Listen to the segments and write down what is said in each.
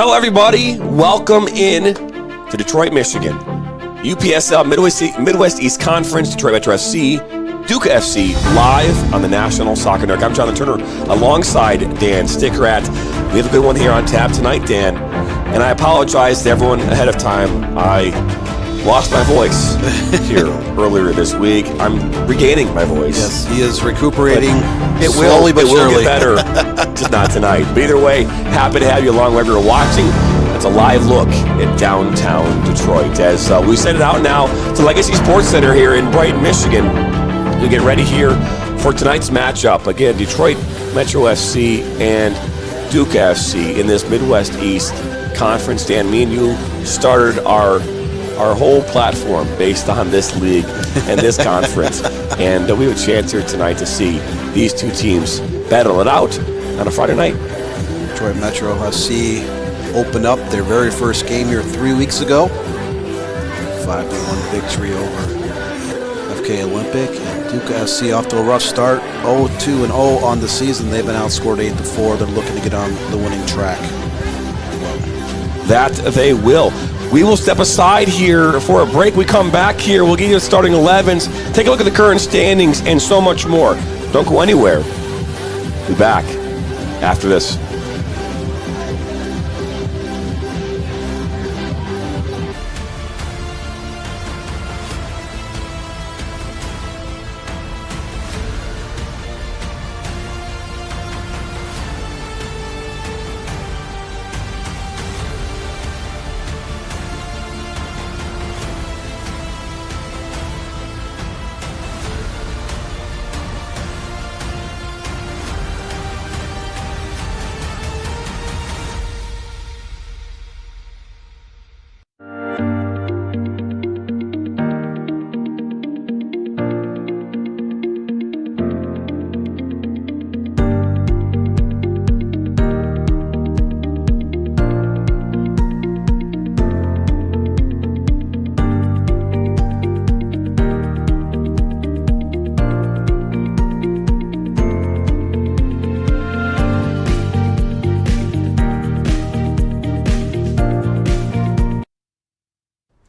Hello, everybody. Welcome in to Detroit, Michigan. UPSL Midwest East Conference, Detroit Metro FC, Duka FC, live on the National Soccer Network. I'm Jonathan Turner, alongside Dan Stickerat. We have a good one here on tap tonight, Dan. And I apologize to everyone ahead of time. I lost my voice here earlier this week. I'm regaining my voice. Yes, he is recuperating slowly but surely. Get better, just not tonight. But either way, happy to have you along wherever you're watching. It's a live look at downtown Detroit. As we send it out now to Legacy Sports Center here in Brighton, Michigan. You get ready here for tonight's matchup. Again, Detroit Metro FC and Duka FC in this Midwest East Conference. Dan, me and you started our whole platform based on this league and this conference. And we have a chance here tonight to see these two teams battle it out on a Friday night. Detroit Metro FC opened up their very first game here 3 weeks ago. 5-1 victory over FK Olympic. And Duka FC off to a rough start. 0-2-0 on the season. They've been outscored 8-4. They're looking to get on the winning track. That they will. We will step aside here for a break. We come back here. We'll give you the starting 11s. Take a look at the current standings and so much more. Don't go anywhere. Be back after this.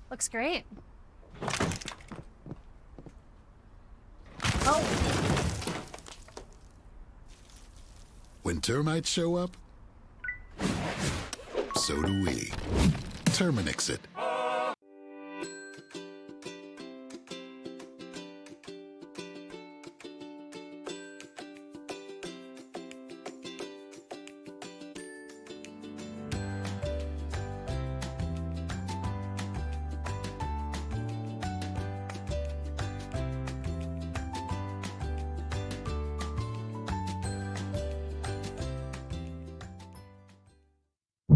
Looks great. Oh. When termites show up, so do we. Terminix it.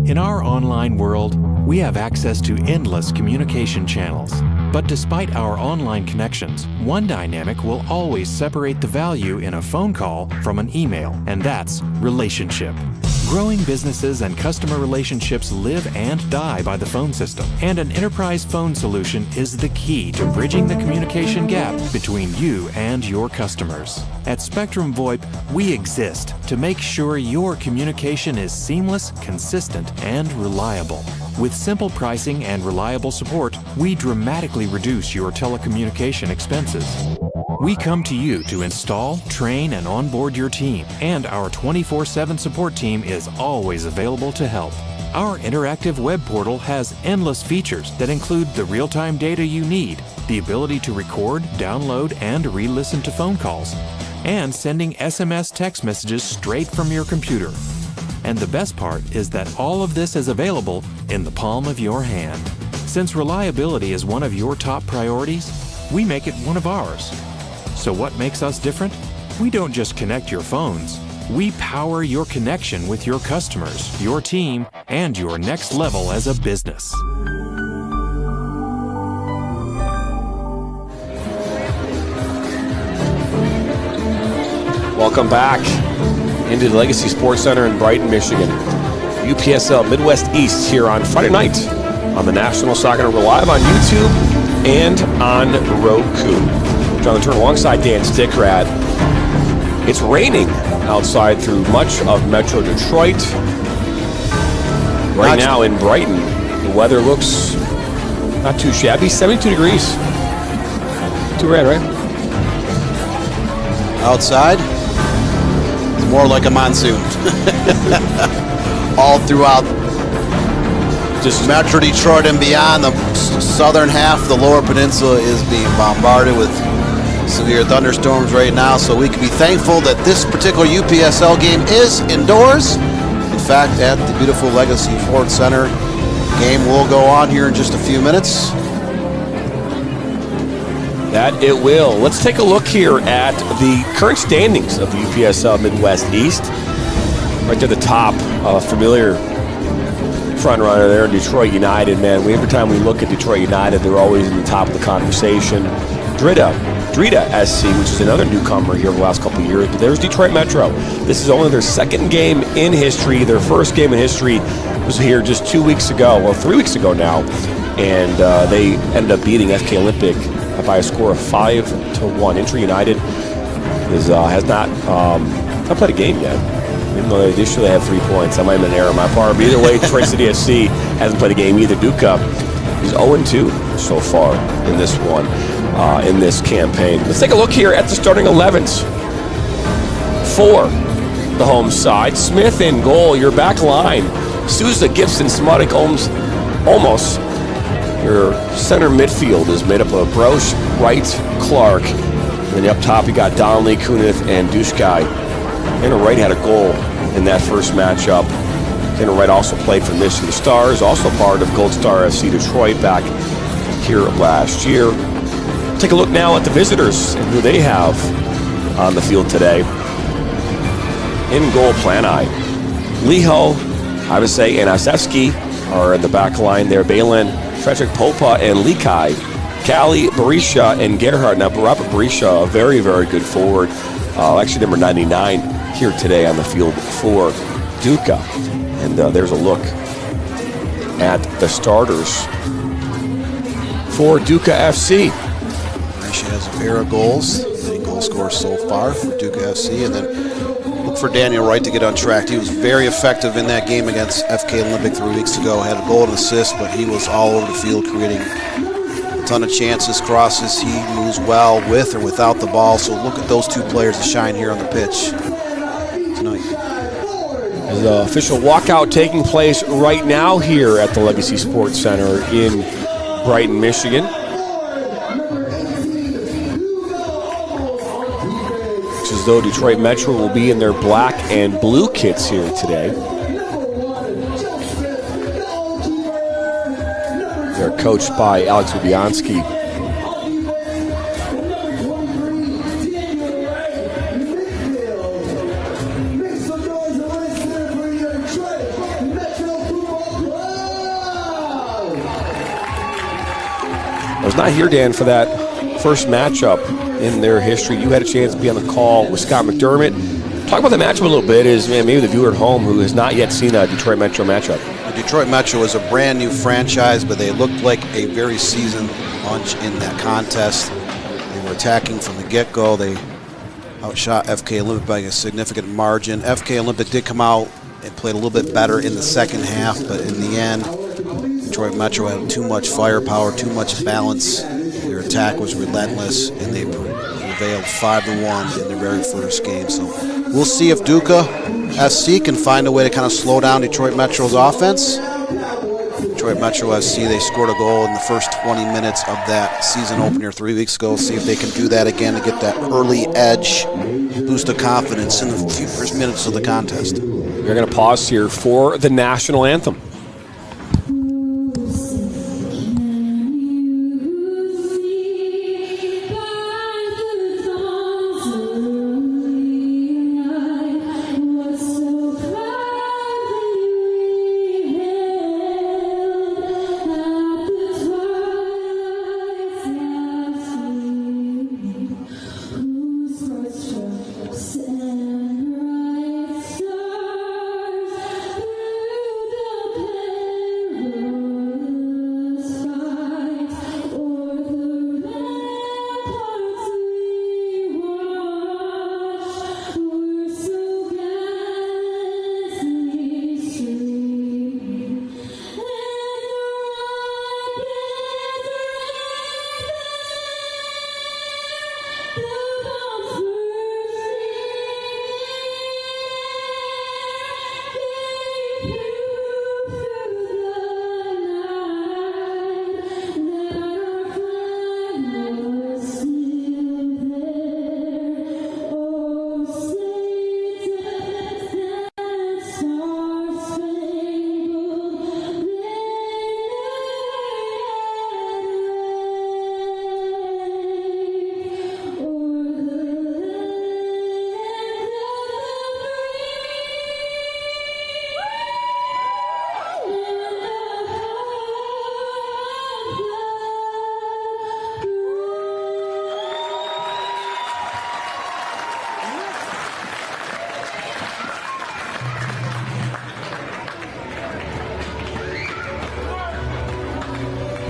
In our online world, we have access to endless communication channels. But despite our online connections, one dynamic will always separate the value in a phone call from an email, and that's relationship. Growing businesses and customer relationships live and die by the phone system, and an enterprise phone solution is the key to bridging the communication gap between you and your customers. At Spectrum VoIP, we exist to make sure your communication is seamless, consistent, and reliable. With simple pricing and reliable support, we dramatically reduce your telecommunication expenses. We come to you to install, train, and onboard your team, and our 24/7 support team is always available to help. Our interactive web portal has endless features that include the real-time data you need, the ability to record, download, and re-listen to phone calls, and sending SMS text messages straight from your computer. And the best part is that all of this is available in the palm of your hand. Since reliability is one of your top priorities, we make it one of ours. So what makes us different? We don't just connect your phones. We power your connection with your customers, your team, and your next level as a business. Welcome back into the Legacy Sports Center in Brighton, Michigan. UPSL Midwest East here on Friday night on the National Soccer Network. We're live on YouTube and on Roku. Jonathan Turner alongside Dan Stickerat. It's raining outside through much of Metro Detroit. Right now in Brighton, the weather looks not too shabby. 72 degrees. Too bad, right? Outside, it's more like a monsoon. All throughout just Metro Detroit and beyond, the southern half of the lower peninsula is being bombarded with severe thunderstorms right now, so we can be thankful that this particular UPSL game is indoors. In fact, at the beautiful Legacy Ford Center, game will go on here in just a few minutes. That it will. Let's take a look here at the current standings of the UPSL Midwest East. Right to the top, familiar front runner there, Detroit United. Man, every time we look at Detroit United, they're always in the top of the conversation. Duka SC, which is another newcomer here over the last couple of years. But there's Detroit Metro. This is only their second game in history. Their first game in history was here just 2 weeks ago, well, 3 weeks ago now. And they ended up beating FK Olympic by a score of 5-1. Entry United has not played a game yet, even though they initially have 3 points. That might have been an error on my part. But either way, Detroit City SC hasn't played a game either. Duka is 0-2 so far in this one, in this campaign. Let's take a look here at the starting 11s for the home side. Smith in goal, your back line. Souza, Gibson, Smuddick, Olmos. Your center midfield is made up of Brosh, Wright, Clark. And then up top you got Donnelly, Kunith, and Dushkai. Tanner Wright had a goal in that first matchup. Tanner Wright also played for Michigan Stars, also part of Gold Star FC Detroit back here last year. Take a look now at the visitors and who they have on the field today. In goal, Planai. Liho, I would say, and Asevsky are in the back line there. Balin, Frederick Popa, and Likai. Callie, Barisha, and Gerhard. Now, Robert Barisha, a very, very good forward. Actually, number 99 here today on the field for Duka. And there's a look at the starters for Duka FC. She has a pair of goals, leading goal scorer so far for Duka FC, and then look for Daniel Wright to get on track. He was very effective in that game against FK Olympic 3 weeks ago. Had a goal and assist, but he was all over the field creating a ton of chances, crosses. He moves well with or without the ball, so look at those two players to shine here on the pitch tonight. There's an official walkout taking place right now here at the Legacy Sports Center in Brighton, Michigan. As though Detroit Metro will be in their black and blue kits here today. They're coached by Alex Lubianski. I was not here, Dan, for that first matchup in their history. You had a chance to be on the call with Scott McDermott. Talk about the matchup a little bit, is maybe the viewer at home who has not yet seen a Detroit Metro matchup. The Detroit Metro is a brand new franchise, but they looked like a very seasoned bunch in that contest. They were attacking from the get-go. They outshot FK Olympic by a significant margin. FK Olympic did come out and played a little bit better in the second half, but in the end, Detroit Metro had too much firepower, too much balance. Their attack was relentless, and they prevailed 5-1 in their very first game. So we'll see if Duka SC can find a way to kind of slow down Detroit Metro's offense. Detroit Metro SC, they scored a goal in the first 20 minutes of that season opener 3 weeks ago. See if they can do that again to get that early edge, boost of confidence in the few first minutes of the contest. We're going to pause here for the national anthem.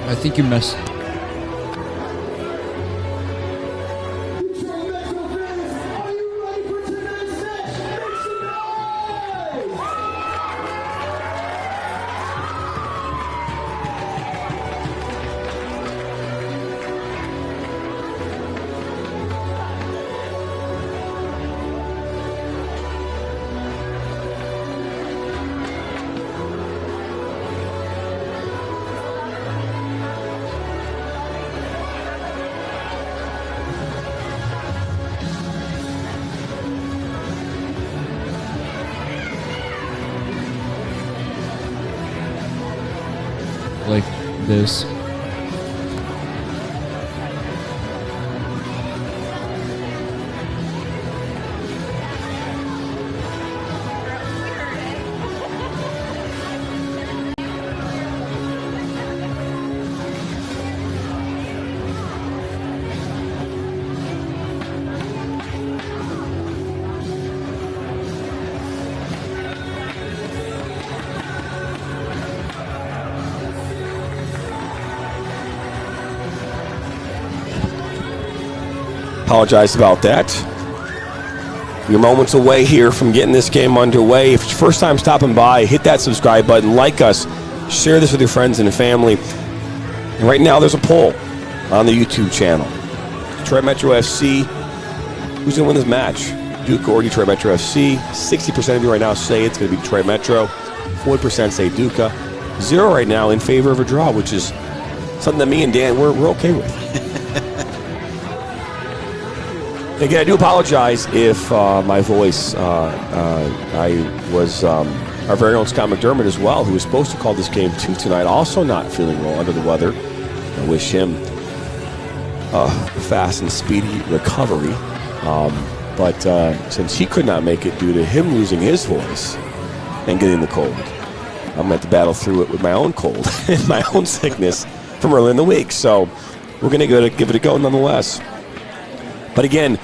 I think you missed. Like this. Apologize about that. You're moments away here from getting this game underway. If it's your first time stopping by, hit that subscribe button, like us, share this with your friends and family. And right now there's a poll on the YouTube channel. Detroit Metro FC, who's going to win this match? Duka or Detroit Metro FC? 60% of you right now say it's going to be Detroit Metro. 40% say Duka. 0 right now in favor of a draw, which is something that me and Dan, we're okay with. Again, I do apologize if my voice, I was our very own Scott McDermott as well, who was supposed to call this game too tonight, also not feeling well, under the weather. I wish him a fast and speedy recovery. But since he could not make it due to him losing his voice and getting the cold, I'm going to have to battle through it with my own cold and my own sickness from early in the week. So we're going to give it a go nonetheless. But again,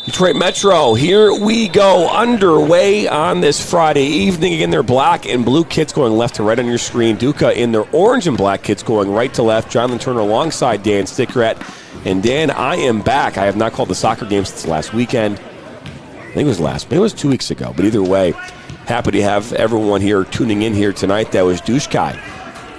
Detroit Metro, here we go, underway on this Friday evening. Again, their black and blue kits going left to right on your screen. Duka in their orange and black kits going right to left. Jonathan Turner alongside Dan Stickerat. And Dan, I am back. I have not called the soccer game since last weekend. I think it was 2 weeks ago. But either way, happy to have everyone here tuning in here tonight. That was Dushkai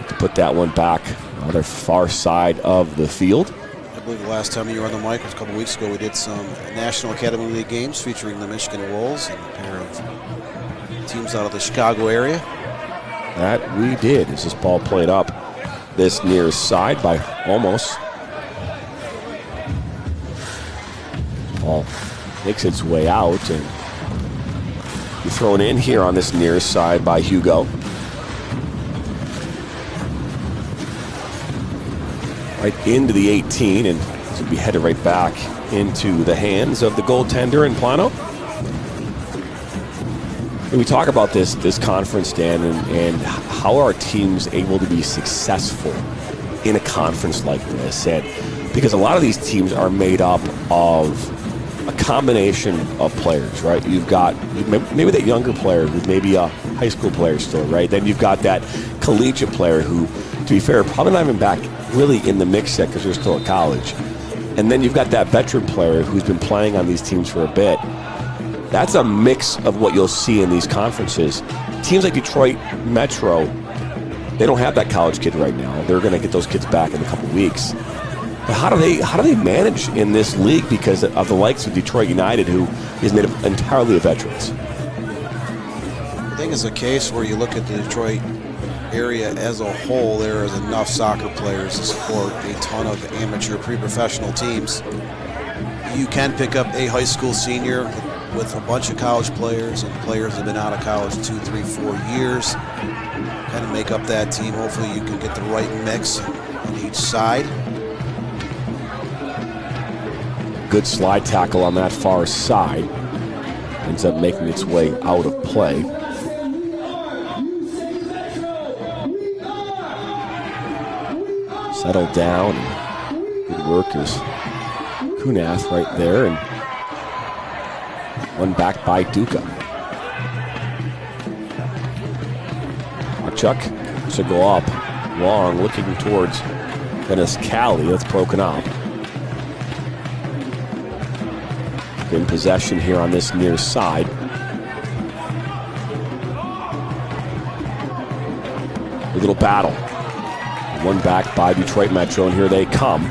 to put that one back on the far side of the field. I believe the last time you were on the mic was a couple weeks ago. We did some National Academy League games featuring the Michigan Wolves and a pair of teams out of the Chicago area. That we did. As this ball played up this near side by almost. Ball makes its way out and you're thrown in here on this near side by Hugo. Right into the 18, and this will be headed right back into the hands of the goaltender in Plano. And we talk about this conference, Dan, and how are teams able to be successful in a conference like this? And because a lot of these teams are made up of a combination of players, right? You've got maybe that younger player who's maybe a high school player still, right? Then you've got that collegiate player who, to be fair, probably not even back really in the mix yet because they're still at college. And then you've got that veteran player who's been playing on these teams for a bit. That's a mix of what you'll see in these conferences. Teams like Detroit Metro, they don't have that college kid right now. They're going to get those kids back in a couple weeks. But how do they manage in this league because of the likes of Detroit United, who is made up entirely of veterans? I think it's a case where you look at the Detroit area as a whole, there is enough soccer players to support a ton of amateur pre-professional teams. You can pick up a high school senior with a bunch of college players, and players have been out of college 2, 3, 4 years. Kind of make up that team. Hopefully you can get the right mix on each side. Good slide tackle on that far side. Ends up making its way out of play. Settled down. Good work is Kunath right there. And one back by Duka. Chuck to go up. Long looking towards Dennis Cali. That's broken up. In possession here on this near side. A little battle. One back by Detroit Metro, and here they come.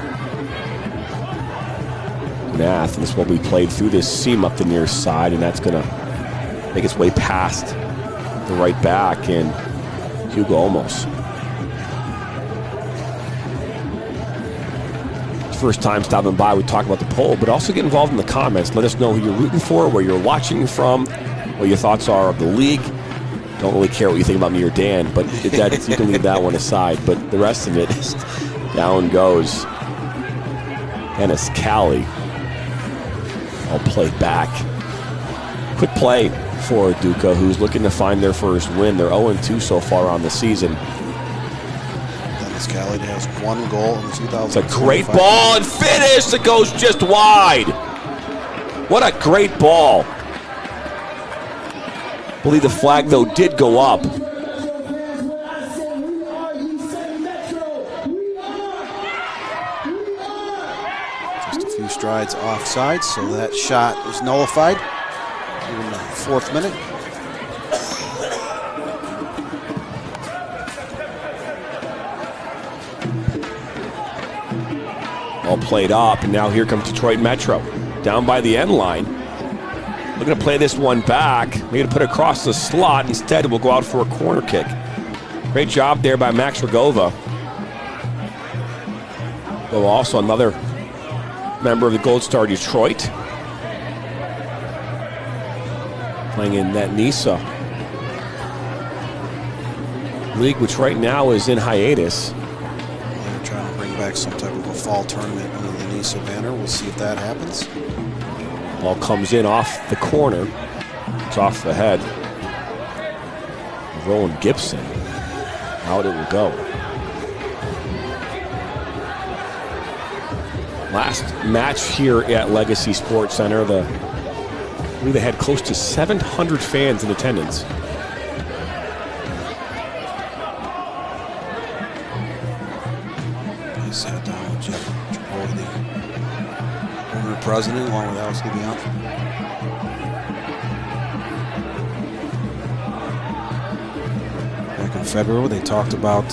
Nath, and this will be played through this seam up the near side, and that's going to make its way past the right back, and Hugo Olmos. First time stopping by, we talk about the poll, but also get involved in the comments. Let us know who you're rooting for, where you're watching from, what your thoughts are of the league. Don't really care what you think about me or Dan, but you can leave that one aside. But the rest of it is down goes Dennis Cali. All played back. Quick play for Duka, who's looking to find their first win. They're 0-2 so far on the season. Dennis Cali has 1 goal in 2000. It's a great ball and finish. It goes just wide. What a great ball. I believe the flag, though, did go up. Just a few strides offside, so that shot is nullified in the 4th minute. All played up, and now here comes Detroit Metro. Down by the end line. Looking to play this one back. We're going to put it across the slot. Instead, we'll go out for a corner kick. Great job there by Max Rogova. Though also another member of the Gold Star Detroit. Playing in that NISA league, which right now is in hiatus. They're trying to bring back some type of a fall tournament under the NISA banner. We'll see if that happens. Ball comes in off the corner. It's off the head. Rowan Gibson. Out it will go. Last match here at Legacy Sports Center, I believe they had close to 700 fans in attendance. I sat down with Jeff Chipotle, the owner president, along with Alex DiBianco. Back in February, they talked about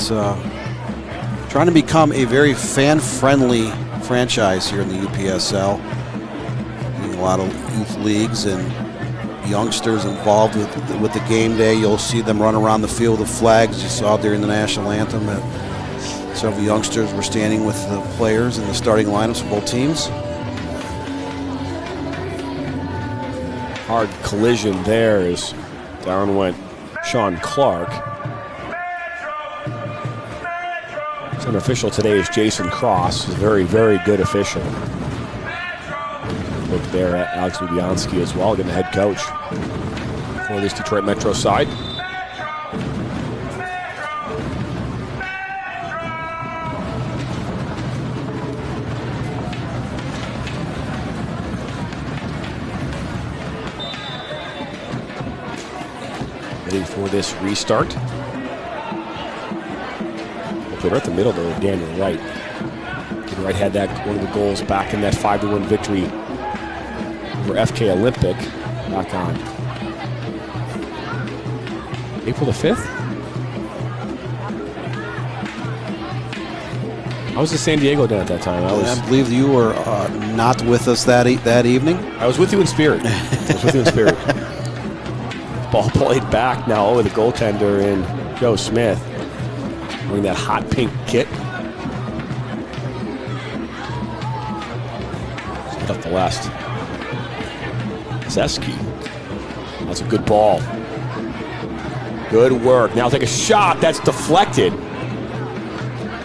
trying to become a very fan-friendly franchise here in the UPSL. A lot of youth leagues and youngsters involved with the game day. You'll see them run around the field with flags. You saw during the national anthem that several youngsters were standing with the players in the starting lineups for both teams. Hard collision there as down went Sean Clark. Center official today is Jason Cross, a very, very good official. Look there at Alex Lubyansky as well, getting the head coach for this Detroit Metro side. Ready for this restart. They're right in the middle there, Daniel Wright. Kid Wright had that one of the goals back in that 5-1 victory over FK Olympic back on April the 5th. I was in San Diego then at that time. I believe you were not with us that evening. I was with you in spirit. Ball played back now over the goaltender in Joe Smith. Wearing that hot pink kit. Set up the last. Zeski. That's a good ball. Good work. Now take a shot. That's deflected.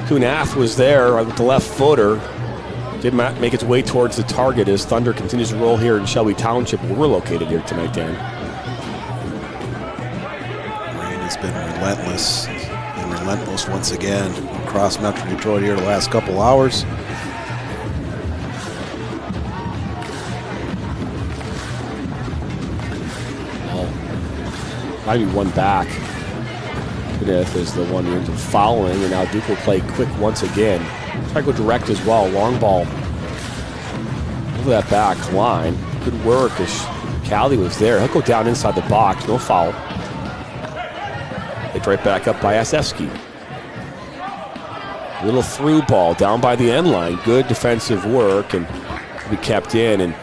Kunath was there with the left footer. Did not make its way towards the target as Thunder continues to roll here in Shelby Township, where we're located here tonight, Dan. Rain has been relentless. Relentless once again across Metro Detroit here the last couple hours. Oh, might be one back. Smith is the one who ends up fouling, and now Duke will play quick once again. Try to go direct as well. Long ball over that back line. Good work as Callie was there. He'll go down inside the box. No foul. Picked right back up by Asevsky. Little through ball down by the end line. Good defensive work and be kept in. And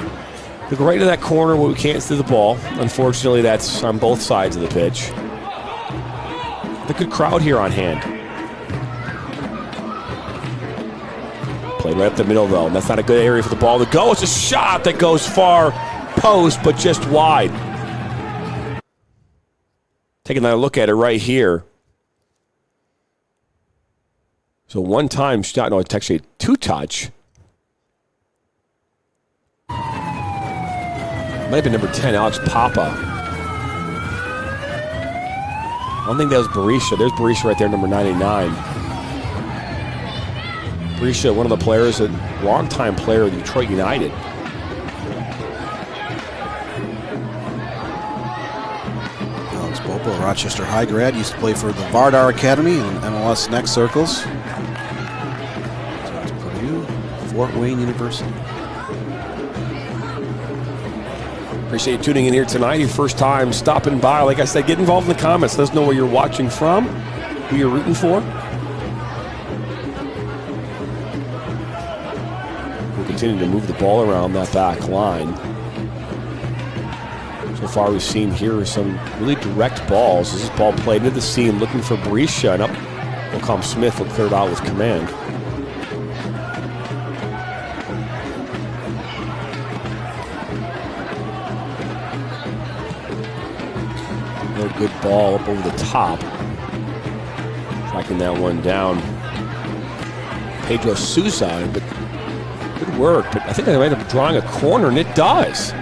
we go right to that corner where we can't see the ball. Unfortunately, that's on both sides of the pitch. The good crowd here on hand. Played right up the middle, though. And that's not a good area for the ball to go. It's a shot that goes far post, but just wide. Taking another look at it right here. So one-time shot. No, it's actually a two-touch. Might have been number 10, Alex Papa. I don't think that was Berisha. There's Berisha right there, number 99. Berisha, one of the players, a longtime player of Detroit United. Alex Popo, Rochester High grad, used to play for the Vardar Academy and MLS Next Circles. So Purdue, Fort Wayne University. Appreciate you tuning in here tonight. Your first time stopping by. Like I said, get involved in the comments. Let us know where you're watching from, who you're rooting for. We'll continue to move the ball around that back line. So far we've seen here some really direct balls. This is ball played into the seam, looking for Berisha, and up will come Smith, will clear it out with command. Good ball up over the top. Tracking that one down. Pedro Souza, but good work. But I think they might have drawing a corner, and it does.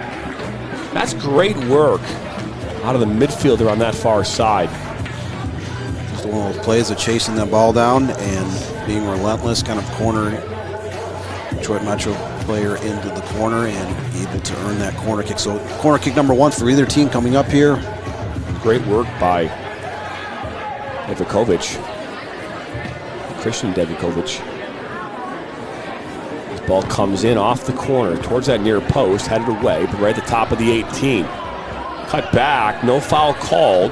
That's great work out of the midfielder on that far side. Just one of those plays of chasing that ball down and being relentless, kind of corner Detroit Metro player into the corner and able to earn that corner kick. So corner kick number 1 for either team coming up here. Great work by Devikovic, Christian Devikovic. This ball comes in off the corner towards that near post, headed away, but right at the top of the 18. Cut back, no foul called.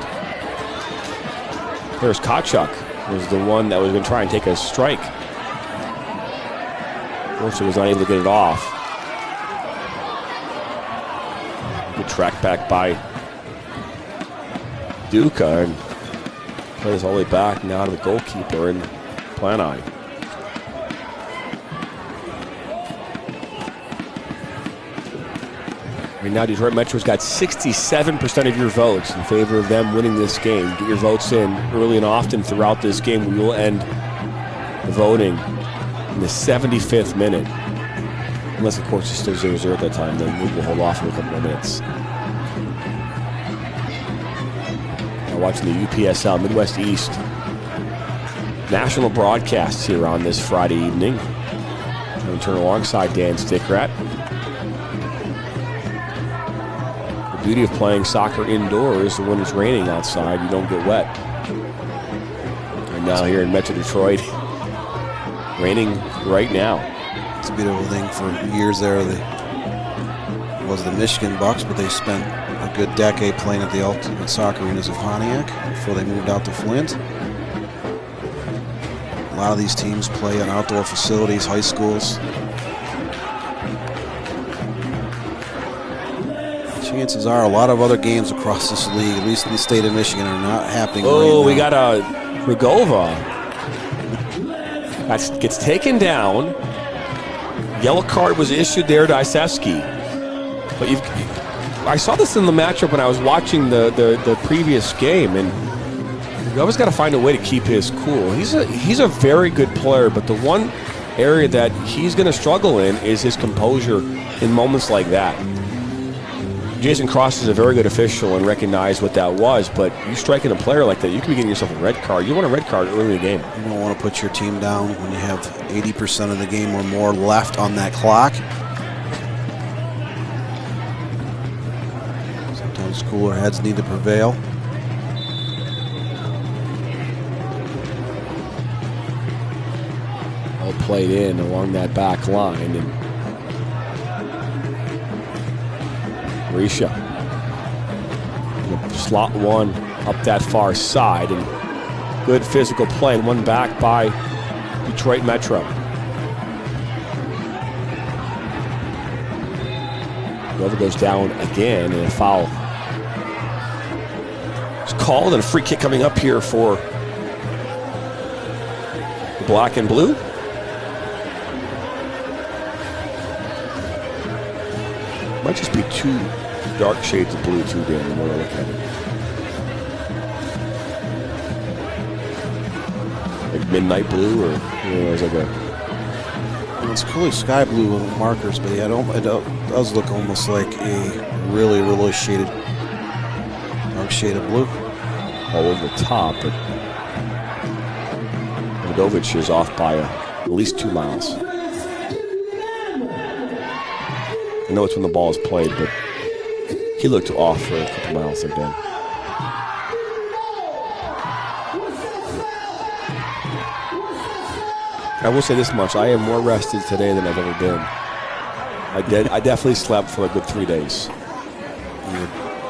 There's Kachuk, was the one that was going to try and take a strike. Fortunately, was not able to get it off. Good track back by Duka, and plays all the way back now to the goalkeeper and Planai. Right now, Detroit Metro's got 67% of your votes in favor of them winning this game. Get your votes in early and often throughout this game. We will end the voting in the 75th minute. Unless, of course, it's still 0-0 at that time, then we will hold off for a couple more minutes. Watching the UPSL Midwest East national broadcasts here on this Friday evening. I'm going to turn alongside Dan Stickrat. The beauty of playing soccer indoors, when it's raining outside, you don't get wet. And now here in Metro Detroit, raining right now. It's a beautiful thing. For years there, it was the Michigan Bucks, but they spent a good decade playing at the Ultimate Soccer Arenas of Pontiac before they moved out to Flint. A lot of these teams play in outdoor facilities, high schools. Chances are a lot of other games across this league, at least in the state of Michigan, are not happening right now. We got a Rugova. That gets taken down. Yellow card was issued there to Isevsky. But I saw this in the matchup when I was watching the previous game, and you always got to find a way to keep his cool. He's a very good player, but the one area that he's going to struggle in is his composure in moments like that. Jason Cross is a very good official and recognized what that was, but you striking a player like that, you could be getting yourself a red card. You want a red card early in the game. You don't want to put your team down when you have 80% of the game or more left on that clock. Sometimes cooler heads need to prevail. played in along that back line. And Risha, slot one up that far side, and good physical play, and one back by Detroit Metro. Glover goes down again, and a foul. It's called, and a free kick coming up here for the black and blue. Might just be two dark shades of blue too, Dan, the more I look at it. Like midnight blue, or it's like a... It's clearly sky blue with markers, but yeah, it does look almost like a really, really shaded, dark shade of blue. All over the top, but Davidovich is off by at least 2 miles. I know it's when the ball is played, but he looked off for a couple miles there, Dan. I will say this much: I am more rested today than I've ever been. I definitely slept for a good 3 days. You're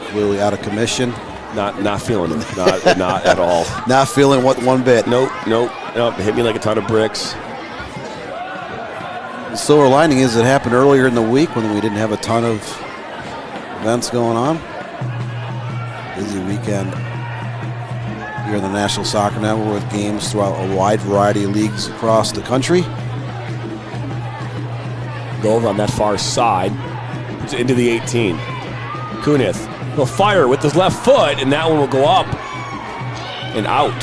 clearly out of commission. Not feeling it. Not at all. Not feeling what one bit. Nope. It hit me like a ton of bricks. The silver lining is it happened earlier in the week when we didn't have a ton of events going on. Busy weekend here in the National Soccer Network with games throughout a wide variety of leagues across the country. Go over on that far side. It's into the 18. Kunith. He'll fire with his left foot, and that one will go up and out.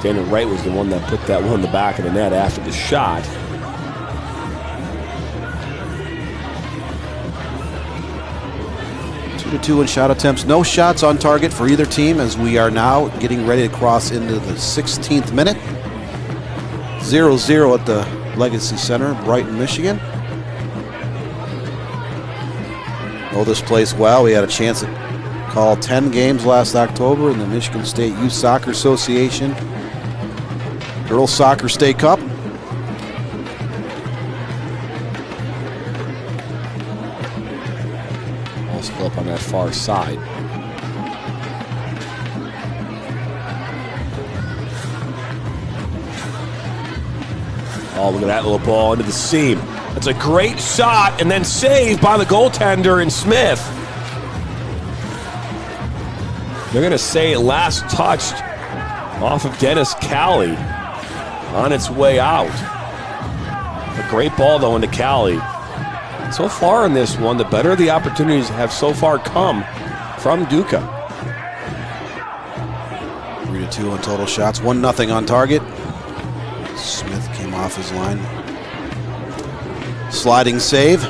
Daniel Wright was the one that put that one in the back of the net after the shot. Two to two in shot attempts. No shots on target for either team as we are now getting ready to cross into the 16th minute. 0-0 at the Legacy Center, Brighton, Michigan. Know this place well. We had a chance to call 10 games last October in the Michigan State Youth Soccer Association Girls Soccer State Cup. Also up on that far side. Oh, look at that little ball into the seam. That's a great shot, and then saved by the goaltender in Smith. They're going to say last touched off of Dennis Cali on its way out. A great ball, though, into Cali. So far in this one, the better the opportunities have so far come from Duka. 3-2 on total shots, 1-0 on target. Smith came off his line. Sliding save.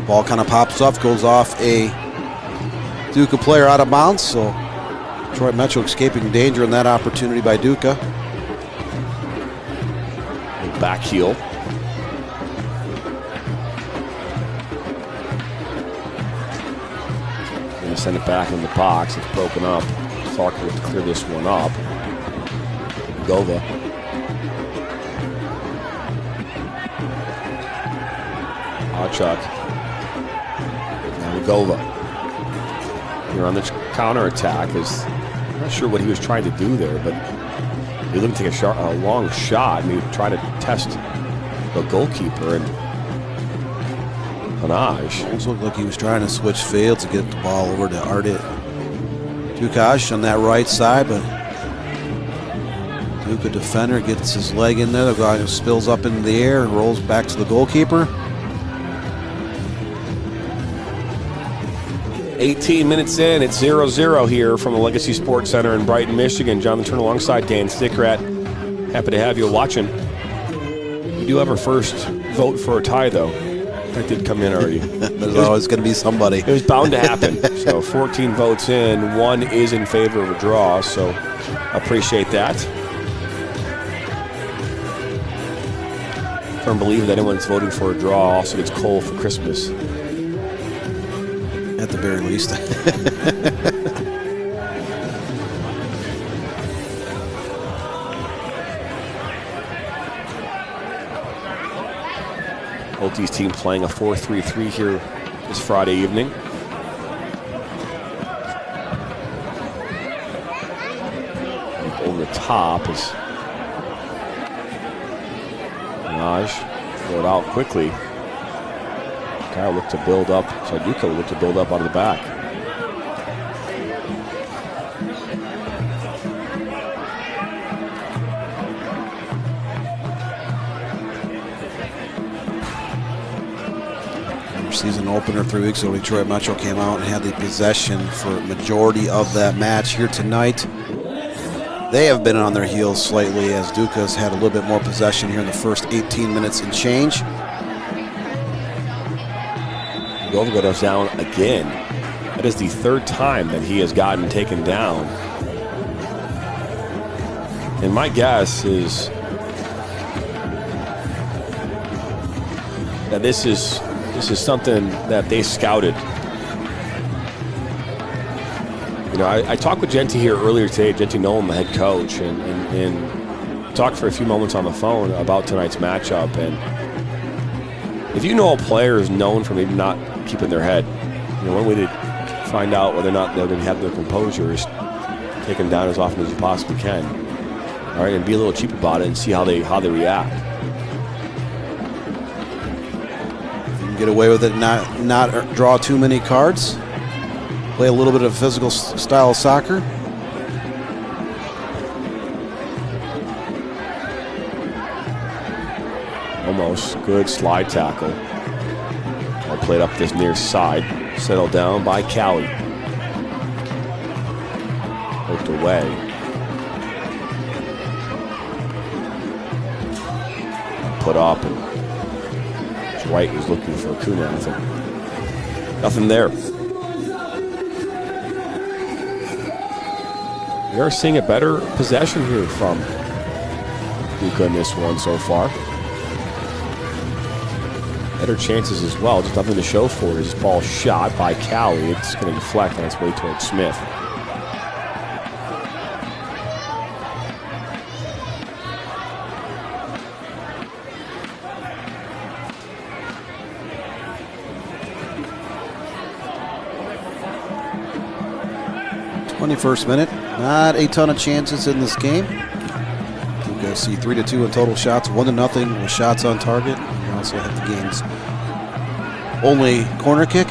Ball kind of pops up, goes off a Duka player out of bounds. So Detroit Metro escaping danger in that opportunity by Duka. Back heel. Going to send it back in the box. It's broken up. Falker will clear this one up. Gova. Chuck. Now Gova. Here on the counterattack is, I'm not sure what he was trying to do there, but he looked to take a long shot, and he tried to test the goalkeeper, and Panage. Almost looked like he was trying to switch fields to get the ball over to Ardit Dukash on that right side, but Duka defender gets his leg in there. The guy spills up into the air and rolls back to the goalkeeper. 18 minutes in, it's 0-0 here from the Legacy Sports Center in Brighton, Michigan. Jonathan Turner alongside Dan Stickrat. Happy to have you watching. We do have our first vote for a tie, though. That did come in already. There's always going to be somebody. It was bound to happen. So 14 votes in, 1 is in favor of a draw, so appreciate that. Firm believer that anyone that's voting for a draw also gets coal for Christmas. At the very least. Both these teams playing a 4-3-3 here this Friday evening. Over the top is Naj. Throw it out quickly. Kyle looked to build up. So Duka looked to build up out of the back. Season opener 3 weeks ago, Detroit Metro came out and had the possession for a majority of that match. Here tonight, they have been on their heels slightly as Duka's had a little bit more possession here in the first 18 minutes and change. Govgo goes down again. That is the third time that he has gotten taken down. And my guess is that this is something that they scouted. You know, I talked with Genty here earlier today, Genty Nolan, the head coach, and talked for a few moments on the phone about tonight's matchup. And if you know a player is known for maybe not keeping their head, you know, one way to find out whether or not they're going to have their composure is take them down as often as you possibly can. All right, and be a little cheap about it and see how they react. Get away with it, not draw too many cards, play a little bit of physical style of soccer. Almost good slide tackle. All played up this near side, settled down by Callie. Poked away. Put up and White was looking for Kuna. Nothing there. We are seeing a better possession here from Duka in this one so far. Better chances as well. Just nothing to show for it. This ball shot by Callie. It's going to deflect on its way towards Smith. First minute, not a ton of chances in this game. Duka FC 3-2 in total shots, 1-0 with shots on target. We also have the game's only corner kick.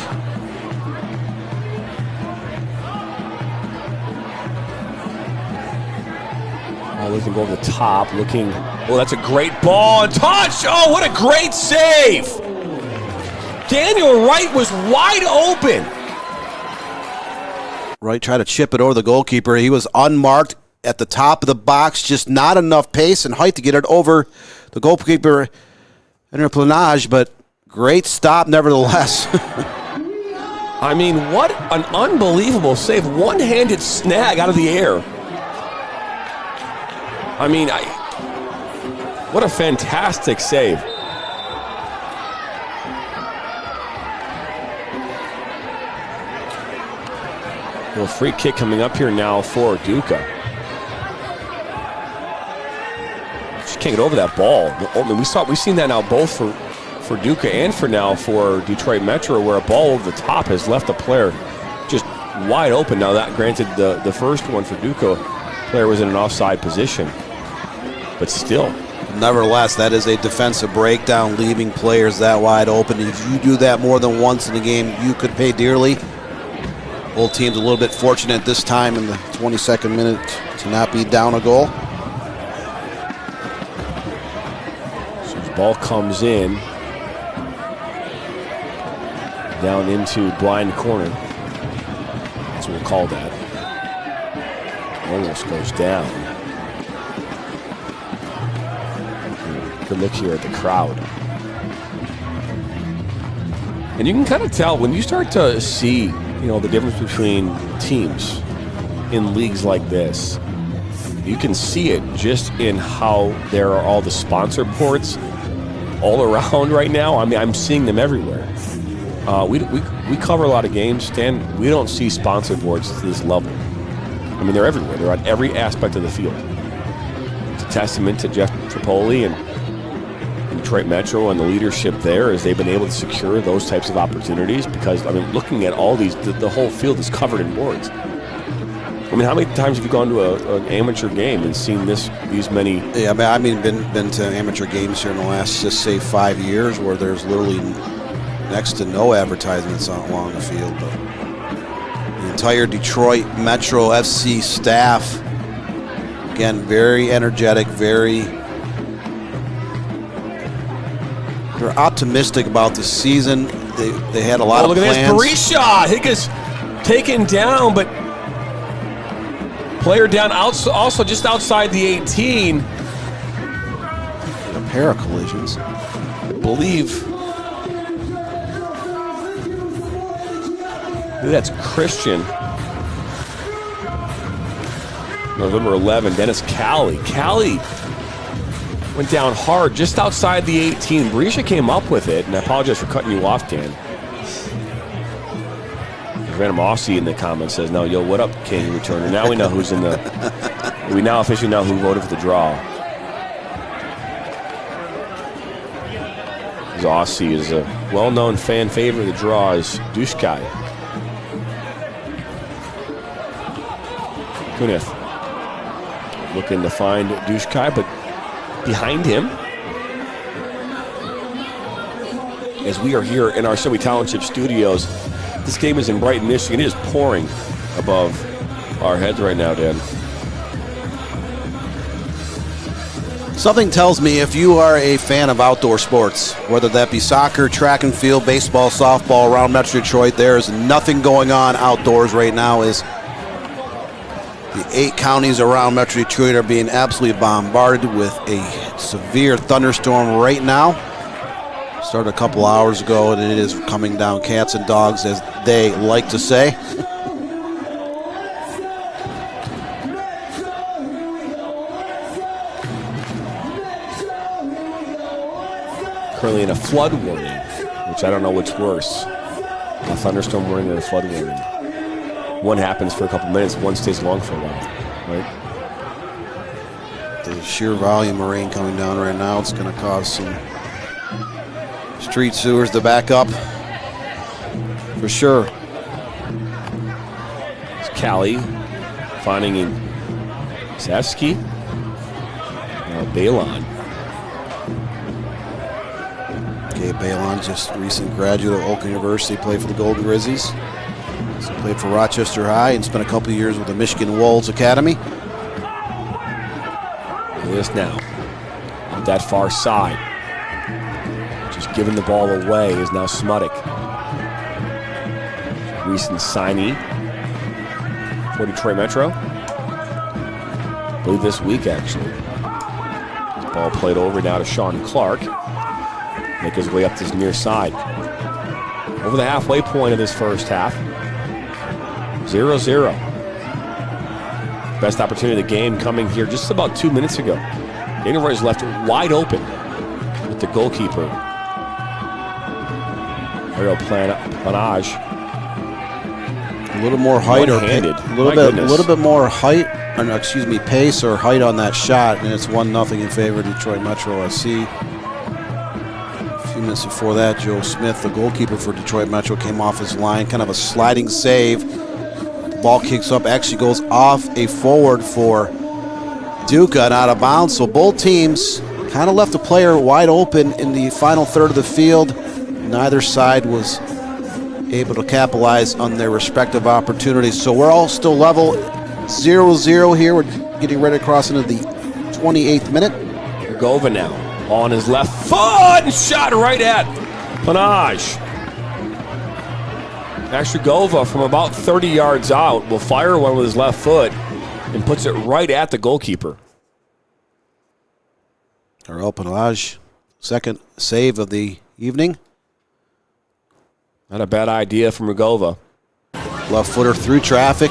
Oh, looking to go over the top, looking. Oh, that's a great ball and touch. Oh, what a great save! Daniel Wright was wide open. Right, try to chip it over the goalkeeper. He was unmarked at the top of the box, just not enough pace and height to get it over the goalkeeper interplanage, but great stop nevertheless. I mean, what an unbelievable save. One-handed snag out of the air. I mean, what a fantastic save. A free kick coming up here now for Duka. She can't get over that ball. I mean, we've seen that now both for Duka and for Detroit Metro, where a ball over the top has left a player just wide open. Now that, granted, the first one for Duka, player was in an offside position, but still. Nevertheless, that is a defensive breakdown, leaving players that wide open. If you do that more than once in a game, you could pay dearly. Both teams a little bit fortunate this time in the 22nd minute to not be down a goal. So the ball comes in, down into blind corner. That's what we'll call that. Almost goes down. Good look here at the crowd. And you can kind of tell when you start to see, you know, the difference between teams in leagues like this. You can see it just in how there are all the sponsor boards all around right now. I mean, I'm seeing them everywhere. We cover a lot of games, Stan. We don't see sponsored boards to this level. I mean, they're everywhere. They're on every aspect of the field. It's a testament to Jeff Tripoli and Detroit Metro and the leadership there as they've been able to secure those types of opportunities because, I mean, looking at all these, the whole field is covered in boards. I mean, how many times have you gone to an amateur game and seen these many? Yeah, I mean, been to amateur games here in the last, just say, 5 years where there's literally next to no advertisements along the field. But the entire Detroit Metro FC staff, again, very energetic, they're optimistic about the season. They had a lot of plans. Look at this, Berisha! Higgins taken down, but player down also just outside the 18. A pair of collisions. I believe that's Christian. No, number 11, Dennis Cali. Cali went down hard just outside the 18. Berisha came up with it, and I apologize for cutting you off, Dan. Random Aussie in the comments says, "No, yo, what up, King returner?" Now we know who's in the. We now officially know who voted for the draw. This Aussie is a well-known fan favorite of the draw. Is Dushkai. Kunith looking to find Dushkai, but behind him, as we are here in our Shelby Township studios, this game is in Brighton, Michigan. It is pouring above our heads right now, Dan. Something tells me if you are a fan of outdoor sports, whether that be soccer, track and field, baseball, softball, around Metro Detroit, there is nothing going on outdoors right now. As the 8 counties around Metro Detroit are being absolutely bombarded with a severe thunderstorm right now. Started a couple hours ago, and it is coming down cats and dogs, as they like to say. Currently in a flood warning, which I don't know which worse. A thunderstorm warning and a flood warning. One happens for a couple minutes, one stays long for a while, right? The sheer volume of rain coming down right now, it's going to cause some street sewers to back up, for sure. It's Cali finding in Sasky. Now Balon. Okay, Balon, just recent graduate of Oak University, played for the Golden Grizzlies. Also played for Rochester High and spent a couple of years with the Michigan Wolves Academy. Look at this now. On that far side. Just giving the ball away is now Smuddick. Recent signee for Detroit Metro. I believe this week, actually. This ball played over now to Sean Clark. Make his way up this near side. Over the halfway point of this first half. 0-0. Best opportunity of the game coming here just about 2 minutes ago. Daniel Roy is left wide open with the goalkeeper. Aerial planage. A little more height, or a little bit more height, or no, excuse me, pace or height on that shot, and it's 1-0 in favor of Detroit Metro SC. A few minutes before that, Joe Smith, the goalkeeper for Detroit Metro, came off his line, kind of a sliding save. The ball kicks up, actually goes off a forward for Duka and out of bounds. So both teams kind of left the player wide open in the final third of the field. Neither side was able to capitalize on their respective opportunities. So we're all still level, 0-0 here. We're getting ready to cross into the 28th minute. Gova now on his left foot and shot right at Planage. Gova from about 30 yards out will fire one with his left foot and puts it right at the goalkeeper. Arel Planage, second save of the evening. Not a bad idea from Rugova. Left footer through traffic.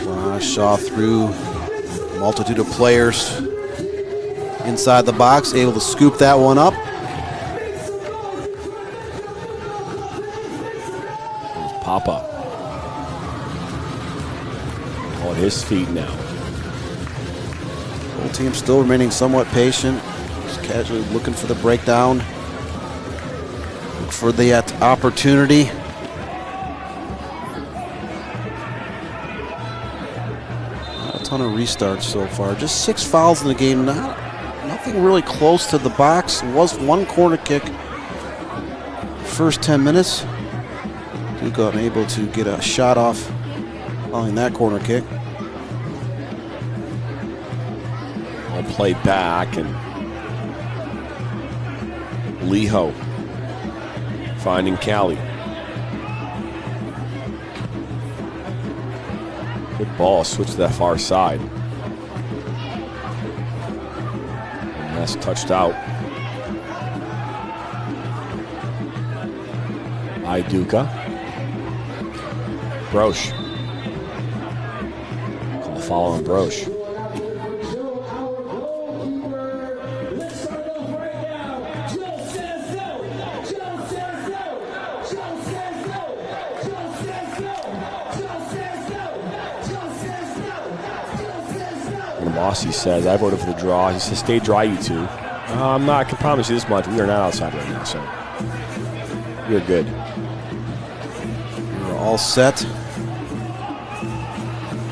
Planage saw through a multitude of players inside the box, able to scoop that one up. Papa. On his feet now. Both teams still remaining somewhat patient. Just casually looking for the breakdown. Look for the opportunity. Not a ton of restarts so far. Just 6 fouls in the game. Nothing really close to the box. Was one corner kick first 10 minutes. Duka unable to get a shot off following that corner kick. All played back, and Leho finding Cali. Good ball, switch to that far side. And that's touched out by Duka. Broche. Call the foul on Broche. Mossy says, I voted for the draw. He says, stay dry, you two. I can promise you this much. We are not outside right now, so we're good. We're all set. You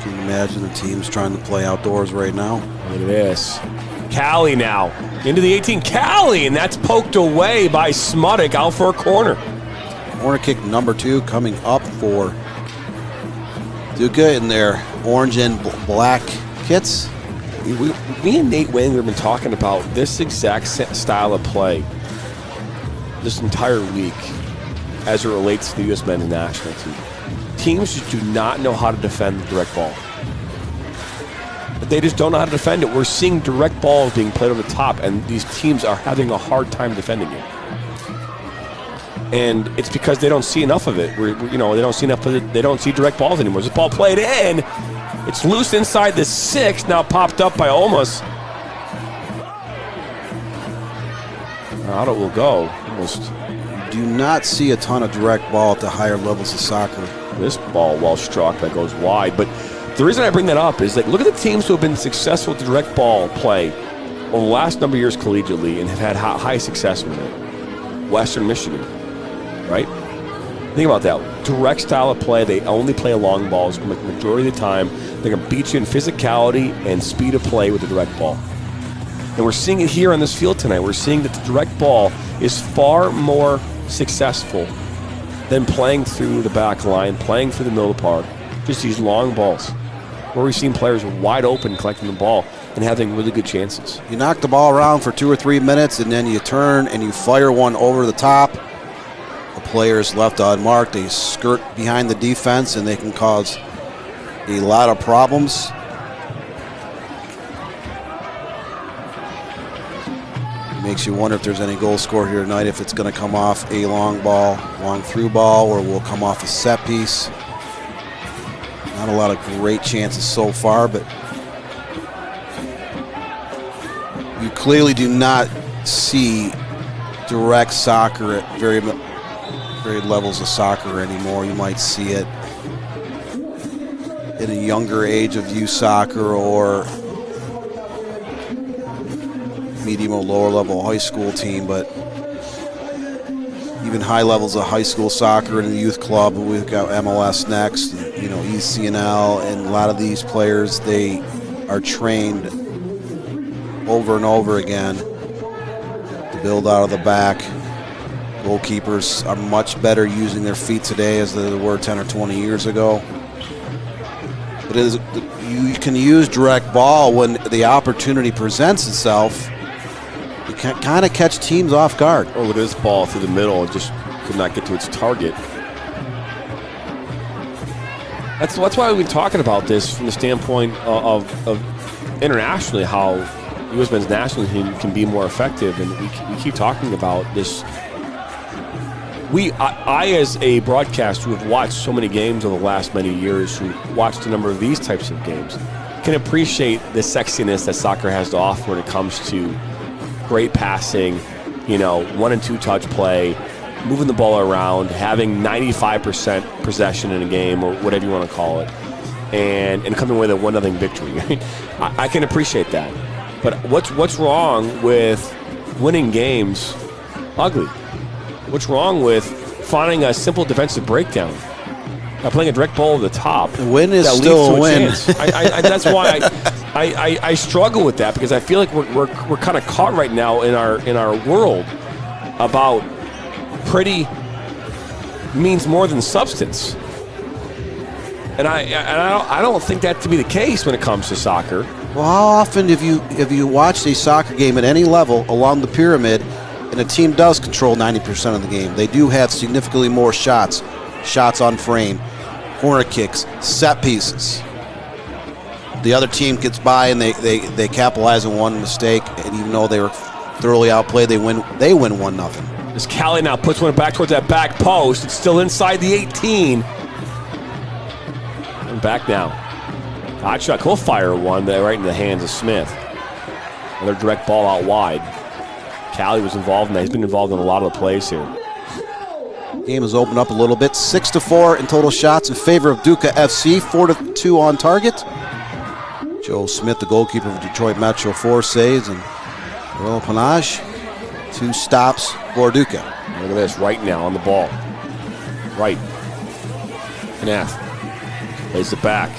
can imagine the team's trying to play outdoors right now. Look at this. Cali now into the 18. Cali, and that's poked away by Smuddick out for a corner. Corner kick number 2 coming up for Duka in their orange and black kits. Me and Nate Wayne have been talking about this exact style of play this entire week as it relates to the U.S. men's national team. Teams just do not know how to defend the direct ball. They just don't know how to defend it. We're seeing direct balls being played over the top, and these teams are having a hard time defending it. And it's because they don't see enough of it. They don't see enough of it. They don't see direct balls anymore. This ball played in. It's loose inside the 6, now popped up by Olmos. Out it will go. Almost. You do not see a ton of direct ball at the higher levels of soccer. This ball well struck that goes wide. But the reason I bring that up is, like, look at the teams who have been successful with direct ball play over the last number of years collegiately and have had high success with it. Western Michigan, right? Think about that. Direct style of play. They only play long balls the majority of the time. They're going to beat you in physicality and speed of play with the direct ball. And we're seeing it here on this field tonight. We're seeing that the direct ball is far more successful than playing through the back line, playing through the middle of the park. Just these long balls where we've seen players wide open collecting the ball and having really good chances. You knock the ball around for 2 or 3 minutes, and then you turn and you fire one over the top. The player is left unmarked. They skirt behind the defense, and they can cause a lot of problems. It makes you wonder if there's any goal scored here tonight, if it's going to come off a long ball, long through ball, or will come off a set piece. Not a lot of great chances so far, but you clearly do not see direct soccer at very levels of soccer anymore. You might see it in a younger age of youth soccer or medium or lower level high school team, but even high levels of high school soccer in the youth club. We've got MLS next, ECNL, and a lot of these players, they are trained over and over again to build out of the back. Goalkeepers are much better using their feet today as they were 10 or 20 years ago. But you can use direct ball when the opportunity presents itself. You can kind of catch teams off guard. Oh, with this ball through the middle, it just could not get to its target. That's why we've been talking about this from the standpoint of internationally, how U.S. men's national team can be more effective, and we keep talking about this. I, as a broadcaster who have watched so many games over the last many years, who watched a number of these types of games, can appreciate the sexiness that soccer has to offer when it comes to great passing, 1 and 2 touch play, moving the ball around, having 95% possession in a game, or whatever you want to call it, and coming with a 1-0 victory. I can appreciate that. But what's wrong with winning games ugly? What's wrong with finding a simple defensive breakdown? Playing a direct ball at the top. The win is still a win. That's why I struggle with that, because I feel like we're kind of caught right now in our world about pretty means more than substance, and I don't think that to be the case when it comes to soccer. Well, how often have you watched a soccer game at any level along the pyramid, and a team does control 90% of the game? They do have significantly more shots on frame, corner kicks, set pieces. The other team gets by and they capitalize on one mistake, and even though they were thoroughly outplayed, they win 1-0. As Callie now puts one back towards that back post, it's still inside the 18. And back now. Hot shot, he'll fire one there right in the hands of Smith. Another direct ball out wide. Callie was involved in that. He's been involved in a lot of the plays here. Game has opened up a little bit. 6-4 in total shots in favor of Duka FC. 4-2 on target. Joe Smith, the goalkeeper of Detroit Metro, 4 saves, and Royal Panage, 2 stops for Duka. Look at this, right now on the ball. Right. Knapp plays it back.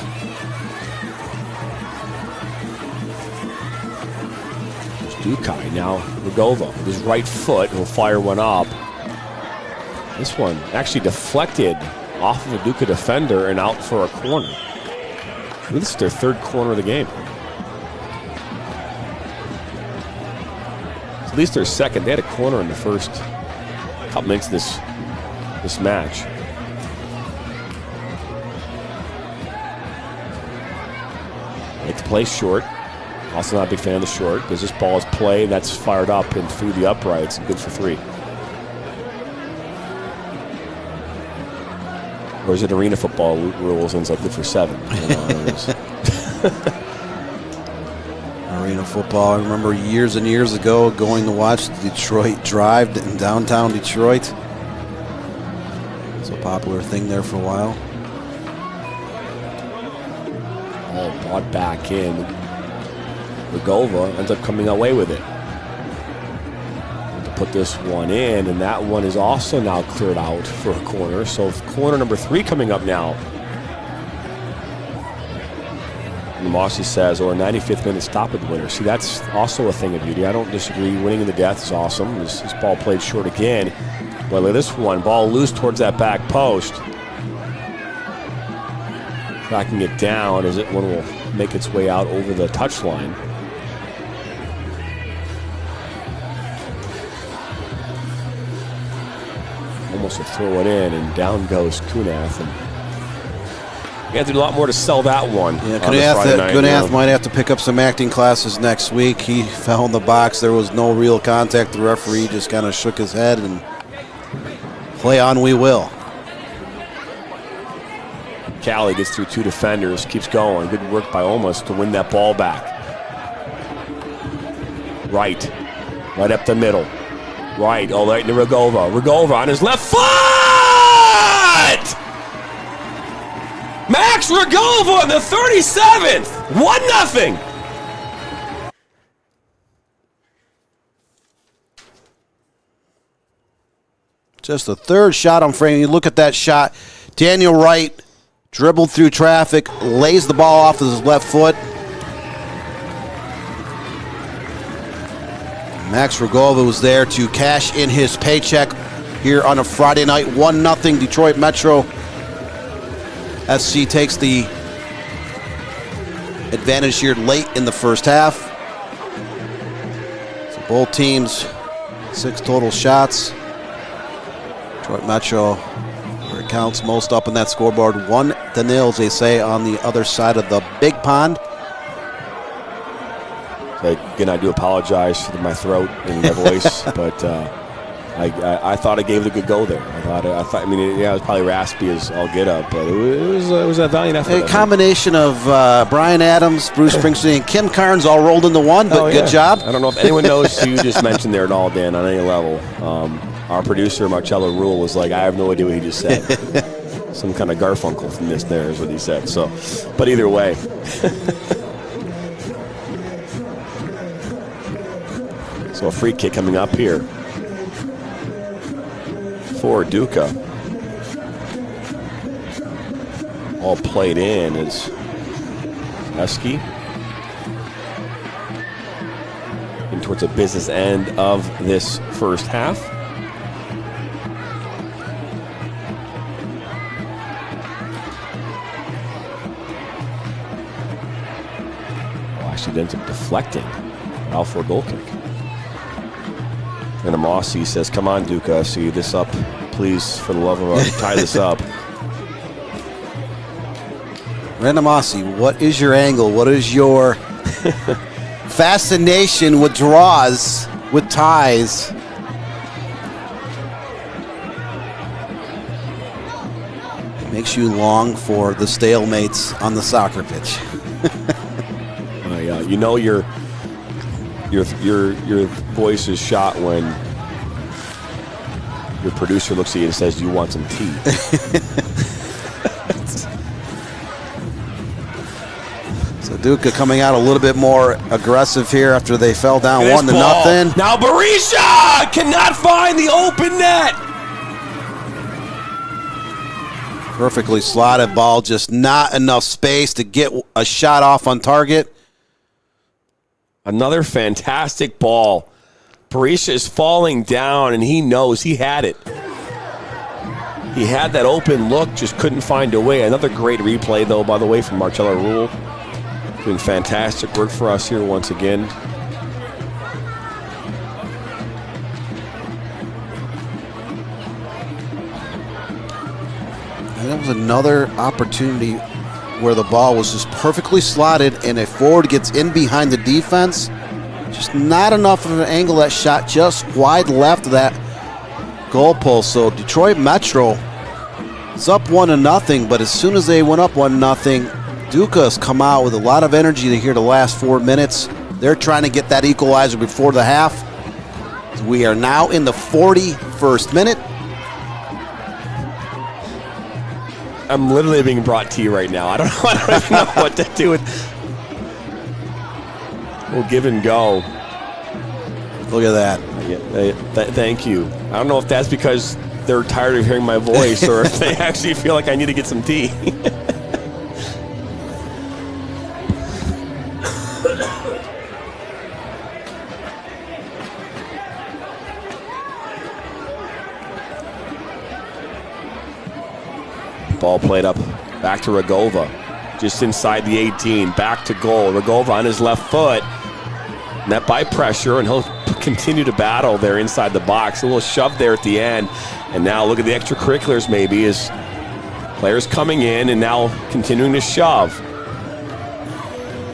There's Dukai now. Rugova with his right foot will fire one up. This one actually deflected off of a Duka defender and out for a corner. This is their 3rd corner of the game. It's at least their 2nd. They had a corner in the first couple minutes of this match. Like to play short. Also not a big fan of the short, because this ball is played, that's fired up and through the uprights and good for 3. Or is it arena football rules and it's like good for 7? Arena football, I remember years and years ago going to watch the Detroit Drive in downtown Detroit. It's a popular thing there for a while. All brought back in. Rugova ends up coming away with it. Put this one in, and that one is also now cleared out for a corner. So corner number 3 coming up now. And Mossy says, or a 95th minute stoppage winner. See, that's also a thing of beauty. I don't disagree. Winning in the death is awesome. This ball played short again. But look at this one. Ball loose towards that back post. Tracking it down as it one will make its way out over the touchline. Almost to throw it in, and down goes Kunath. And you have to do a lot more to sell that one. Yeah, Kunath might have to pick up some acting classes next week. He fell in the box. There was no real contact. The referee just kind of shook his head, and play on we will. Callie gets through 2 defenders, keeps going. Good work by Olmos to win that ball back. Right up the middle. Right into Rugova. Rugova on his left foot! Max Rugova on the 37th! 1-0! Just the 3rd shot on frame. You look at that shot. Daniel Wright dribbled through traffic, lays the ball off with his left foot. Max Rugova was there to cash in his paycheck here on a Friday night. 1-0 Detroit Metro SC takes the advantage here late in the first half. So both teams, 6 total shots. Detroit Metro, where it counts most up in that scoreboard, 1-0, as they say, on the other side of the big pond. Again, I do apologize for my throat and my voice, but I thought I gave it a good go there. I mean, it was probably raspy as all get up, but it was a valiant effort. A combination of Brian Adams, Bruce Springsteen, and Kim Carnes all rolled into one, but good job. I don't know if anyone knows who you just mentioned there at all, Dan, on any level. Our producer, Marcello Rule, was like, I have no idea what he just said. Some kind of Garfunkel from this there is what he said. So, but either way. So a free kick coming up here for Duka. All played in is Eski. In towards the business end of this first half. Well, actually ends up deflecting. Out for a goal kick. And Amasi says, come on, Duka, see this up. Please, for the love of God, tie this up. Ranamasi, what is your angle? What is your fascination with draws, with ties? It makes you long for the stalemates on the soccer pitch. Yeah, you know your voice is shot when your producer looks at you and says, "Do you want some tea?" So Duka coming out a little bit more aggressive here after they fell down 1-0. Now Berisha cannot find the open net. Perfectly slotted ball, just not enough space to get a shot off on target. Another fantastic ball. Berisha is falling down, and he knows he had it. He had that open look, just couldn't find a way. Another great replay, though, by the way, from Marcello Rule. Doing fantastic work for us here once again. And that was another opportunity where the ball was just perfectly slotted and a forward gets in behind the defense. Just not enough of an angle that shot just wide left of that goalpost. So Detroit Metro is up 1-0, but as soon as they went up 1-0, Duka's come out with a lot of energy here the last 4 minutes. They're trying to get that equalizer before the half. We are now in the 41st minute. I'm literally being brought to you right now. I don't even know what to do with. We'll give and go. Look at that. Thank you. I don't know if that's because they're tired of hearing my voice or if they actually feel like I need to get some tea. Ball played up back to Ragova, just inside the 18, back to goal. Ragova on his left foot, net by pressure, and he'll continue to battle there inside the box. A little shove there at the end, and now look at the extracurriculars maybe as players coming in and now continuing to shove.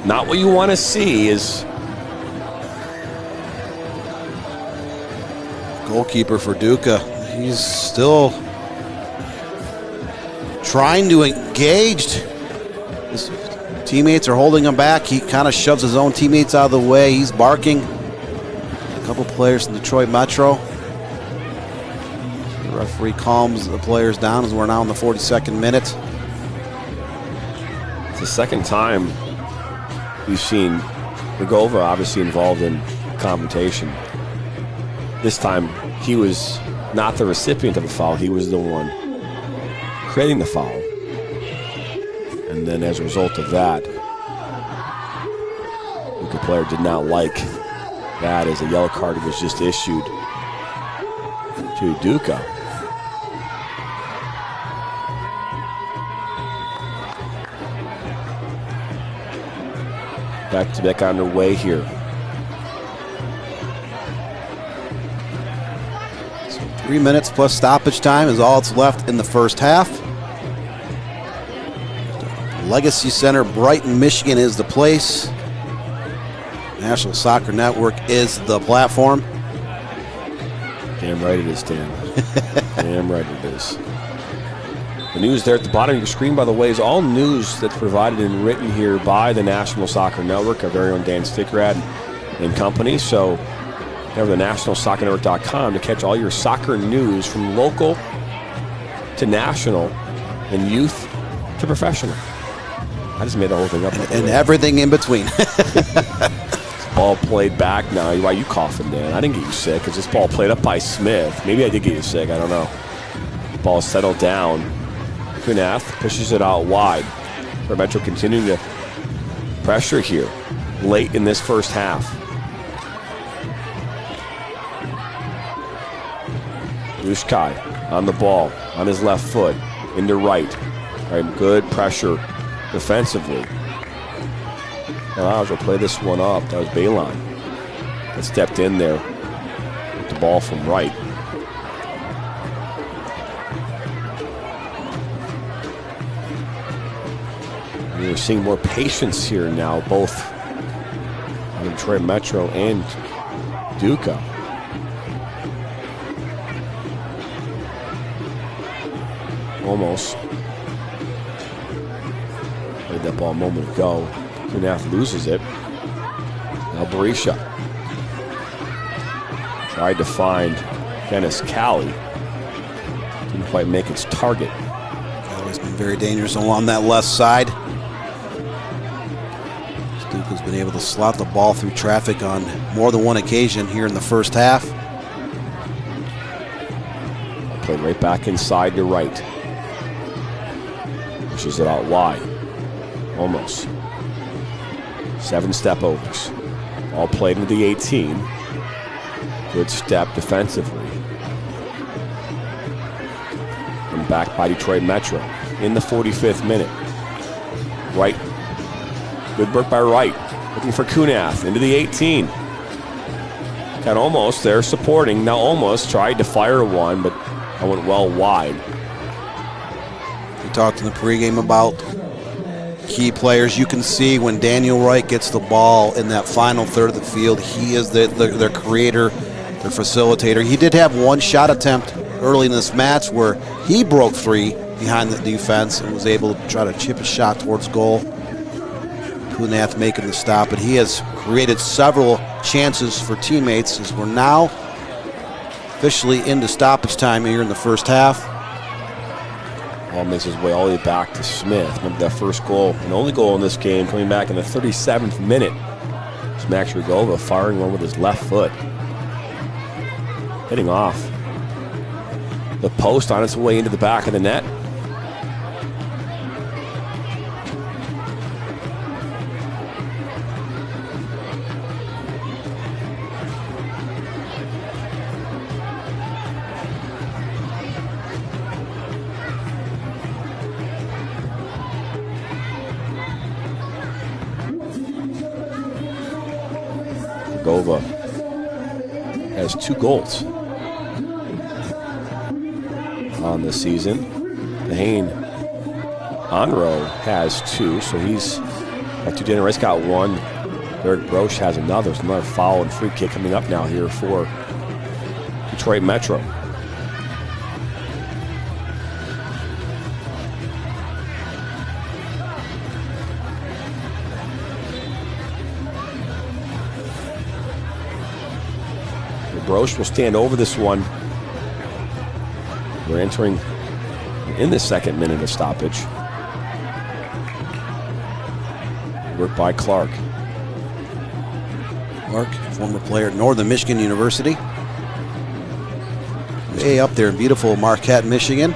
Not what you want to see is Goalkeeper for Duka. He's still trying to engage. His teammates are holding him back. He kind of shoves his own teammates out of the way. He's barking. A couple players in Detroit Metro. The referee calms the players down as we're now in the 42nd minute. it's the second time we've seen Ragova obviously involved in confrontation. This time he was not the recipient of a foul. He was the one creating the foul. And then as a result of that, the player did not like that as a yellow card was just issued to Duka. Back underway here. So 3 minutes plus stoppage time is all that's left in the first half. Legacy Center, Brighton, Michigan is the place. National Soccer Network is the platform. Damn right it is, Dan. Damn right it is. The news there at the bottom of your screen, by the way, is all news that's provided and written here by the National Soccer Network, our very own Dan Stickrad and company. So Head over to nationalsoccernetwork.com to catch all your soccer news from local to national and youth to professional. I just made the whole thing up. And everything in between. Ball played back now. Why are you coughing, Dan? I didn't get you sick because this ball played up by Smith. Maybe I did get you sick. I don't know. Ball settled down. Kunath pushes it out wide. For Metro continuing to pressure here late in this first half. Dushkai on the ball, on his left foot, into right. All right, good pressure defensively. Allows will play this one up. That was Balon that stepped in there with the ball from right. We're seeing more patience here now, both on Detroit Metro and Duka. Almost. Played that ball a moment ago. Kunath loses it. Now Berisha tried to find Dennis Cali. Didn't quite make its target. Cali's been very dangerous along that left side. Duka's been able to slot the ball through traffic on more than one occasion here in the first half. Played right back inside to right. Pushes it out wide. Almost. 7 step overs. All played into the 18. Good step defensively. And back by Detroit Metro in the 45th minute. Right. Good work by Wright. Looking for Kunath into the 18. Got almost there supporting. Now almost tried to fire one, but I went well wide. We talked in the pregame about key players. You can see when Daniel Wright gets the ball in that final third of the field, he is their creator, their facilitator. He did have one shot attempt early in this match where he broke 3 behind the defense and was able to try to chip a shot towards goal. Kunath making the stop, but he has created several chances for teammates as we're now officially into stoppage time here in the first half. Ball makes his way all the way back to Smith. Remember that first goal, and only goal in this game, coming back in the 37th minute. It's Max Rigova firing one with his left foot. Hitting off the post on its way into the back of the net. Rigova has 2 goals on the season. Dahane Onro has 2, so he's got 2. Daniel Rice got 1. Eric Broche has another. There's another foul and free kick coming up now here for Detroit Metro. Broche will stand over this one. We're entering in the 2nd minute of stoppage. Work by Clark. Clark, former player at Northern Michigan University. Way up there in beautiful Marquette, Michigan.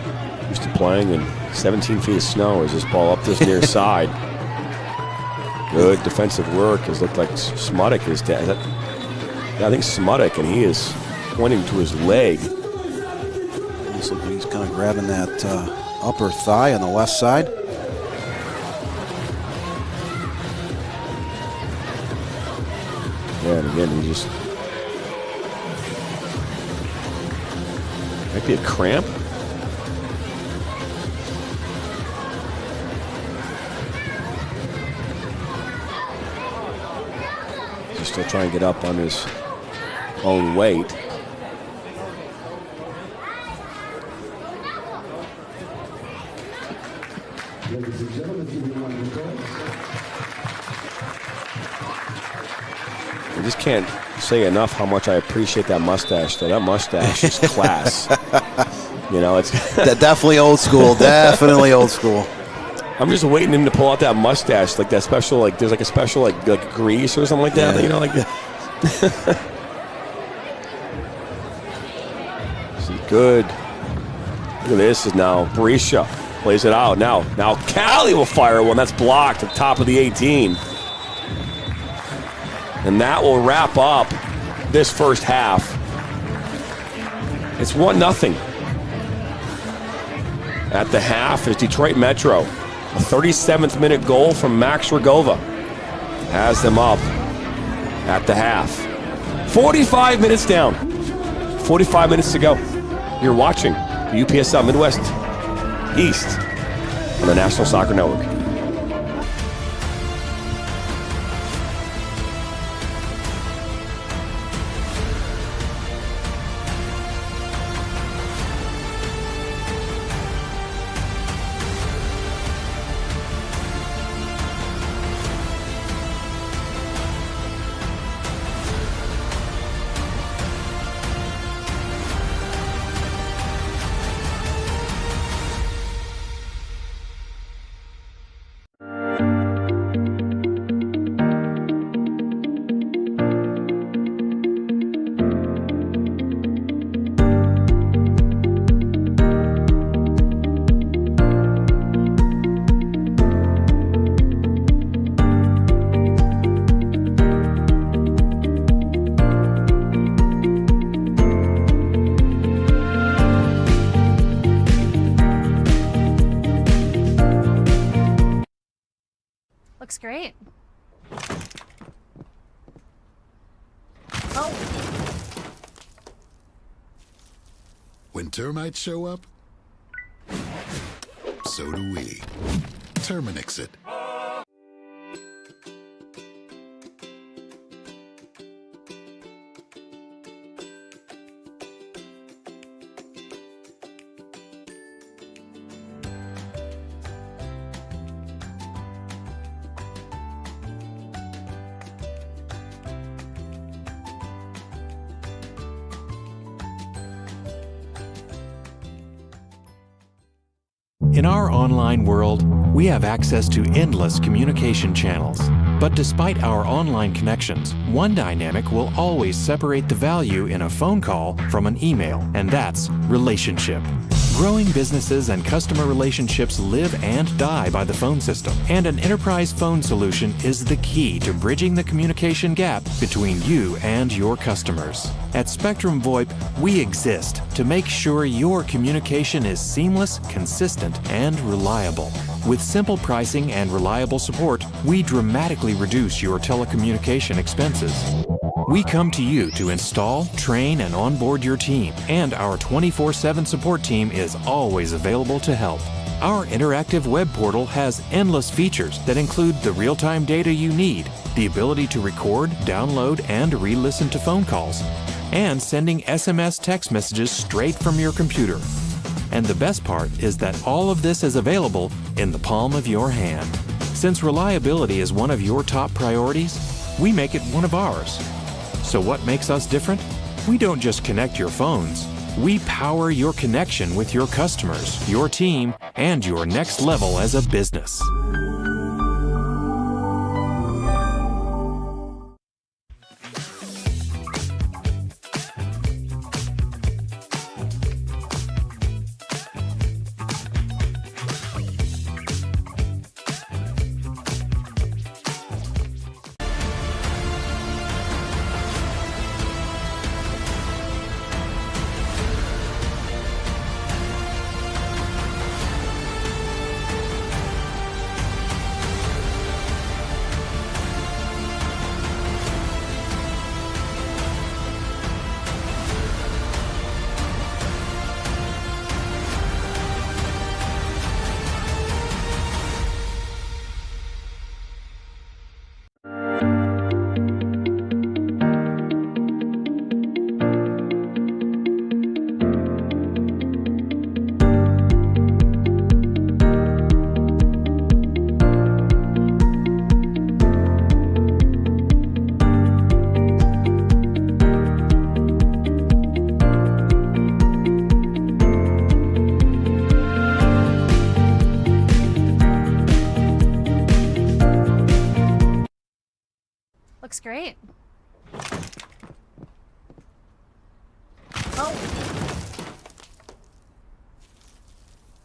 Used to playing in 17 feet of snow as this ball up this near side. Good defensive work. Has looked like Smudek is dead. Yeah, I think Smudek, and he is pointing to his leg. Looks like he's kind of grabbing that upper thigh on the left side. Yeah, and again, he just might be a cramp. He's still trying to get up on his own weight. We just can't say enough how much I appreciate that mustache, though. That mustache is class. You know, it's definitely old school. Definitely old school. I'm just waiting him to pull out that mustache, like that special, like there's like a special like grease or something like that. Yeah. You know, like that. Good. Look at this is now Berisha plays it out. Now Callie will fire one. That's blocked at the top of the 18. And that will wrap up this first half. It's 1-0. At the half is Detroit Metro. A 37th minute goal from Max Rogova has them up at the half. 45 minutes down. 45 minutes to go. You're watching the UPSL Midwest East on the National Soccer Network. Looks great. Oh. When termites show up, so do we. Terminix it. In our online world, we have access to endless communication channels. But despite our online connections, one dynamic will always separate the value in a phone call from an email, and that's relationship. Growing businesses and customer relationships live and die by the phone system, and an enterprise phone solution is the key to bridging the communication gap between you and your customers. At Spectrum VoIP, we exist to make sure your communication is seamless, consistent, and reliable. With simple pricing and reliable support, we dramatically reduce your telecommunication expenses. We come to you to install, train, and onboard your team, and our 24/7 support team is always available to help. Our interactive web portal has endless features that include the real-time data you need, the ability to record, download, and re-listen to phone calls, and sending SMS text messages straight from your computer. And the best part is that all of this is available in the palm of your hand. Since reliability is one of your top priorities, we make it one of ours. So what makes us different? We don't just connect your phones. We power your connection with your customers, your team, and your next level as a business. great.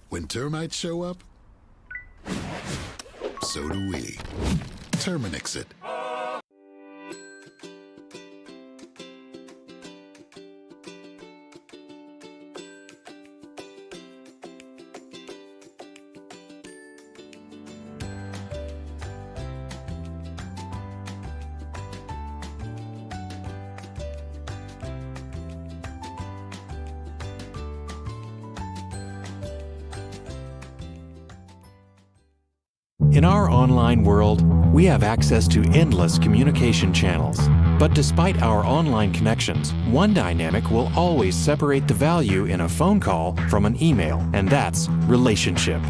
When termites show up, so do we. Terminix it. In our online world, we have access to endless communication channels. But despite our online connections, one dynamic will always separate the value in a phone call from an email, and that's relationship.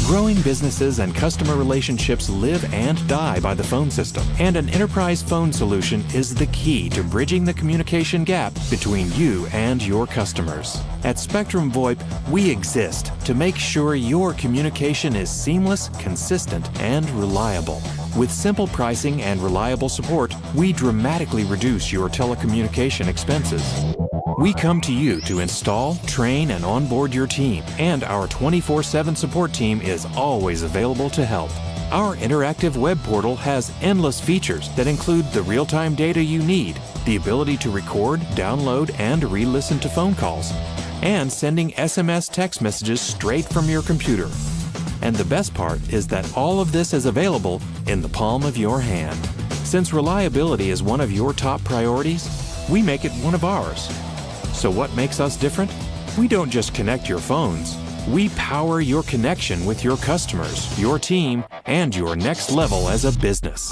Growing businesses and customer relationships live and die by the phone system, and an enterprise phone solution is the key to bridging the communication gap between you and your customers. At Spectrum VoIP, we exist to make sure your communication is seamless, consistent, and reliable. With simple pricing and reliable support, we dramatically reduce your telecommunication expenses. We come to you to install, train, and onboard your team, and our 24/7 support team is always available to help. Our interactive web portal has endless features that include the real-time data you need, the ability to record, download, and re-listen to phone calls, and sending SMS text messages straight from your computer. And the best part is that all of this is available in the palm of your hand. Since reliability is one of your top priorities, we make it one of ours. So what makes us different? We don't just connect your phones. We power your connection with your customers, your team, and your next level as a business.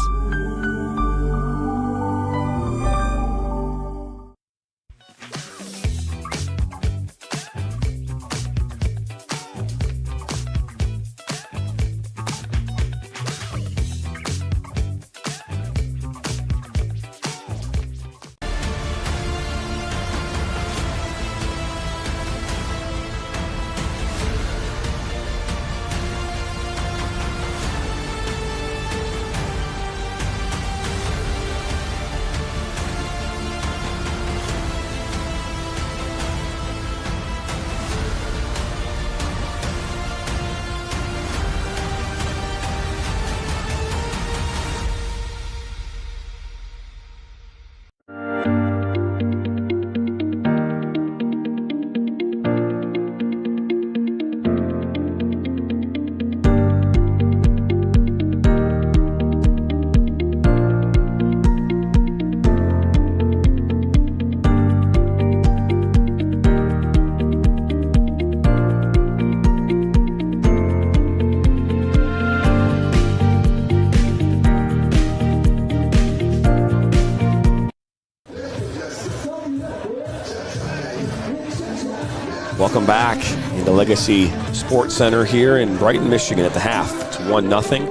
Welcome back in the Legacy Sports Center here in Brighton, Michigan at the half. It's 1-0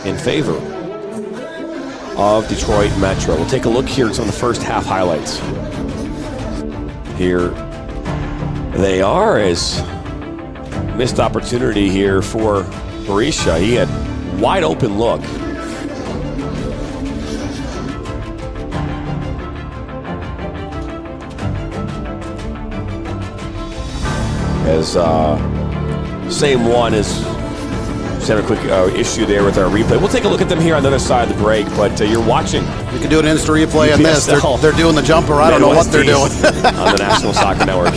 in favor of Detroit Metro. We'll take a look here at some of the first half highlights. Here they are, as missed opportunity here for Berisha. He had wide open look. As same one as just had a quick issue there with our replay. We'll take a look at them here on the other side of the break, but you're watching. You can do an instant replay on this. UPSL. They're doing the jumper. I don't know what they're doing. On the National Soccer Network.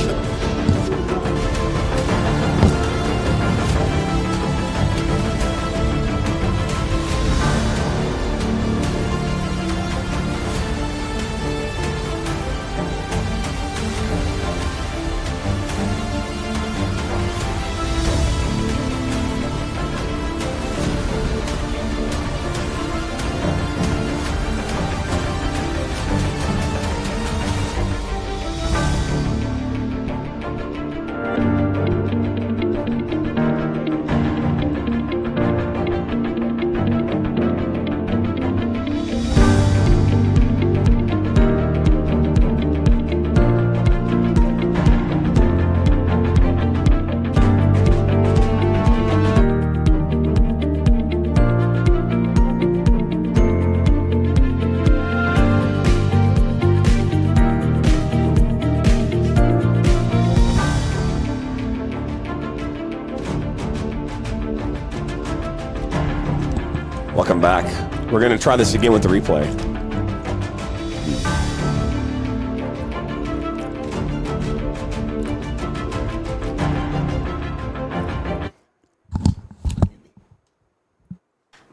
back. We're going to try this again with the replay.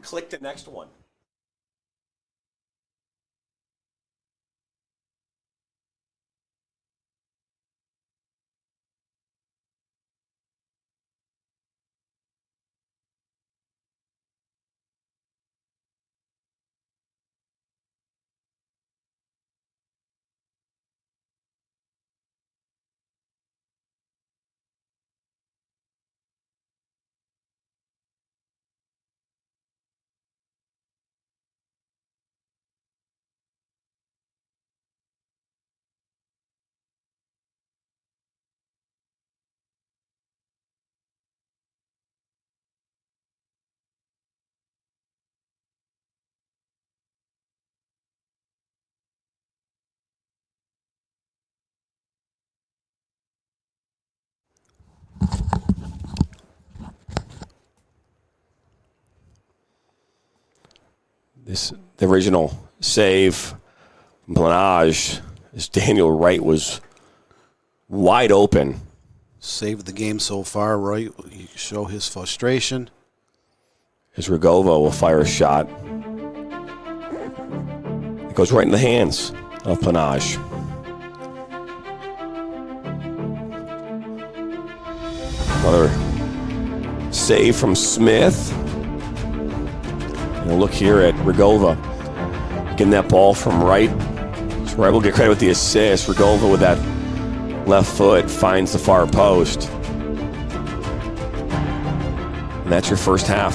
Click the next one. The original save from Planage, as Daniel Wright was wide open. Saved the game so far, Wright. You show his frustration. As Rugova will fire a shot. It goes right in the hands of Planage. Another save from Smith. And look here at Rugova getting that ball from Wright. So Wright will get credit with the assist. Rugova with that left foot finds the far post. And that's your first half.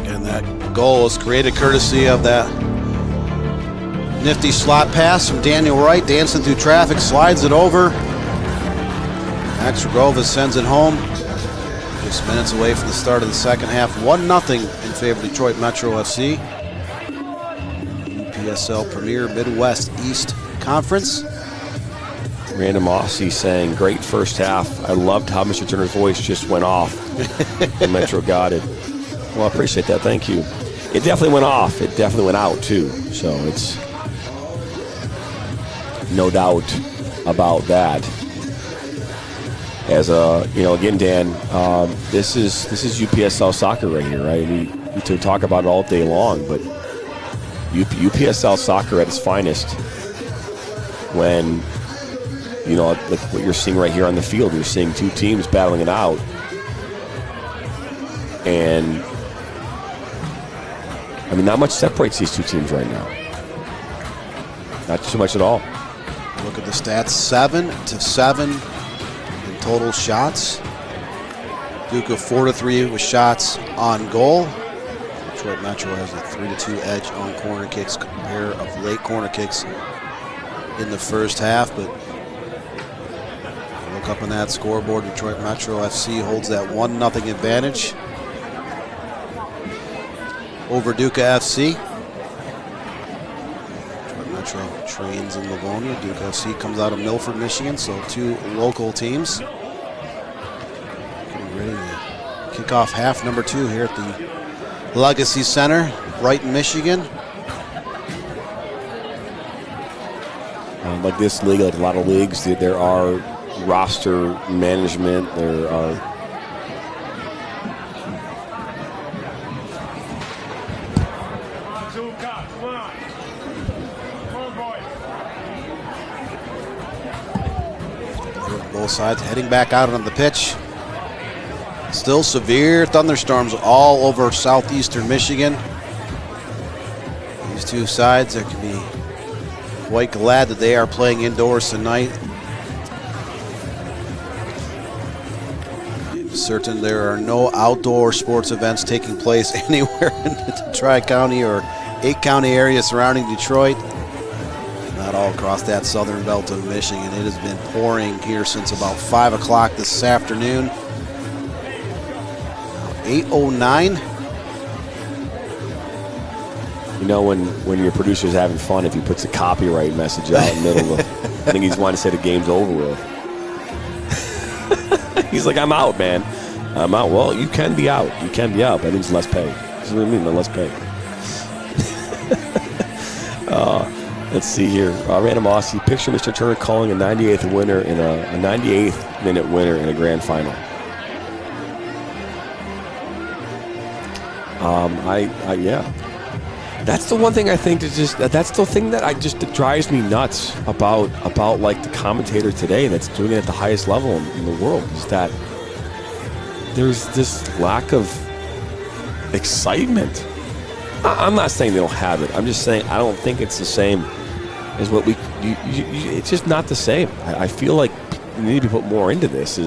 And that goal was created courtesy of that nifty slot pass from Daniel Wright, dancing through traffic, slides it over. Max Rugova sends it home. Just minutes away from the start of the second half. 1-0 in favor of Detroit Metro FC. UPSL Premier Midwest East Conference. Random Aussie saying, great first half. I loved how Mr. Turner's voice just went off. And Metro got it. Well, I appreciate that. Thank you. It definitely went off. It definitely went out, too. So it's no doubt about that. As again, Dan, this is UPSL soccer right here, right? We to talk about it all day long, but UPSL soccer at its finest. When like what you're seeing right here on the field, you're seeing two teams battling it out, and I mean, not much separates these two teams right now. Not too much at all. Look at the stats: 7-7. Total shots. Duka 4-3 with shots on goal. Detroit Metro has a 3-2 edge on corner kicks, a pair of late corner kicks in the first half. But look up on that scoreboard, Detroit Metro FC holds that 1-0 advantage over Duka FC. Detroit Metro trains in Livonia. Duka FC comes out of Milford, Michigan, so two local teams. Getting ready to kick off half number 2 here at the Legacy Center, Brighton, Michigan. Like this league, like a lot of leagues, there are roster management. There are both sides heading back out on the pitch. Still severe thunderstorms all over southeastern Michigan. These two sides are going to be quite glad that they are playing indoors tonight. I'm certain there are no outdoor sports events taking place anywhere in the Tri-County or 8-county area surrounding Detroit. Not all across that southern belt of Michigan. It has been pouring here since about 5 o'clock this afternoon. 8:09. You know, when your producer's having fun, if he puts a copyright message out in the middle of, I think he's wanting to say the game's over with. He's like, I'm out, man. I'm out. Well, you can be out. You can be out. That means less pay. What do you mean, let's pay? Let's see here. Randomosity. Picture Mr. Turner calling a 98th winner in a 98th minute winner in a grand final. Yeah. That's the one thing I think that's the thing that that drives me nuts about like the commentator today that's doing it at the highest level in the world, is that there's this lack of excitement. I'm not saying they don't have it. I'm just saying I don't think it's the same as what it's just not the same. I feel like we need to put more into this,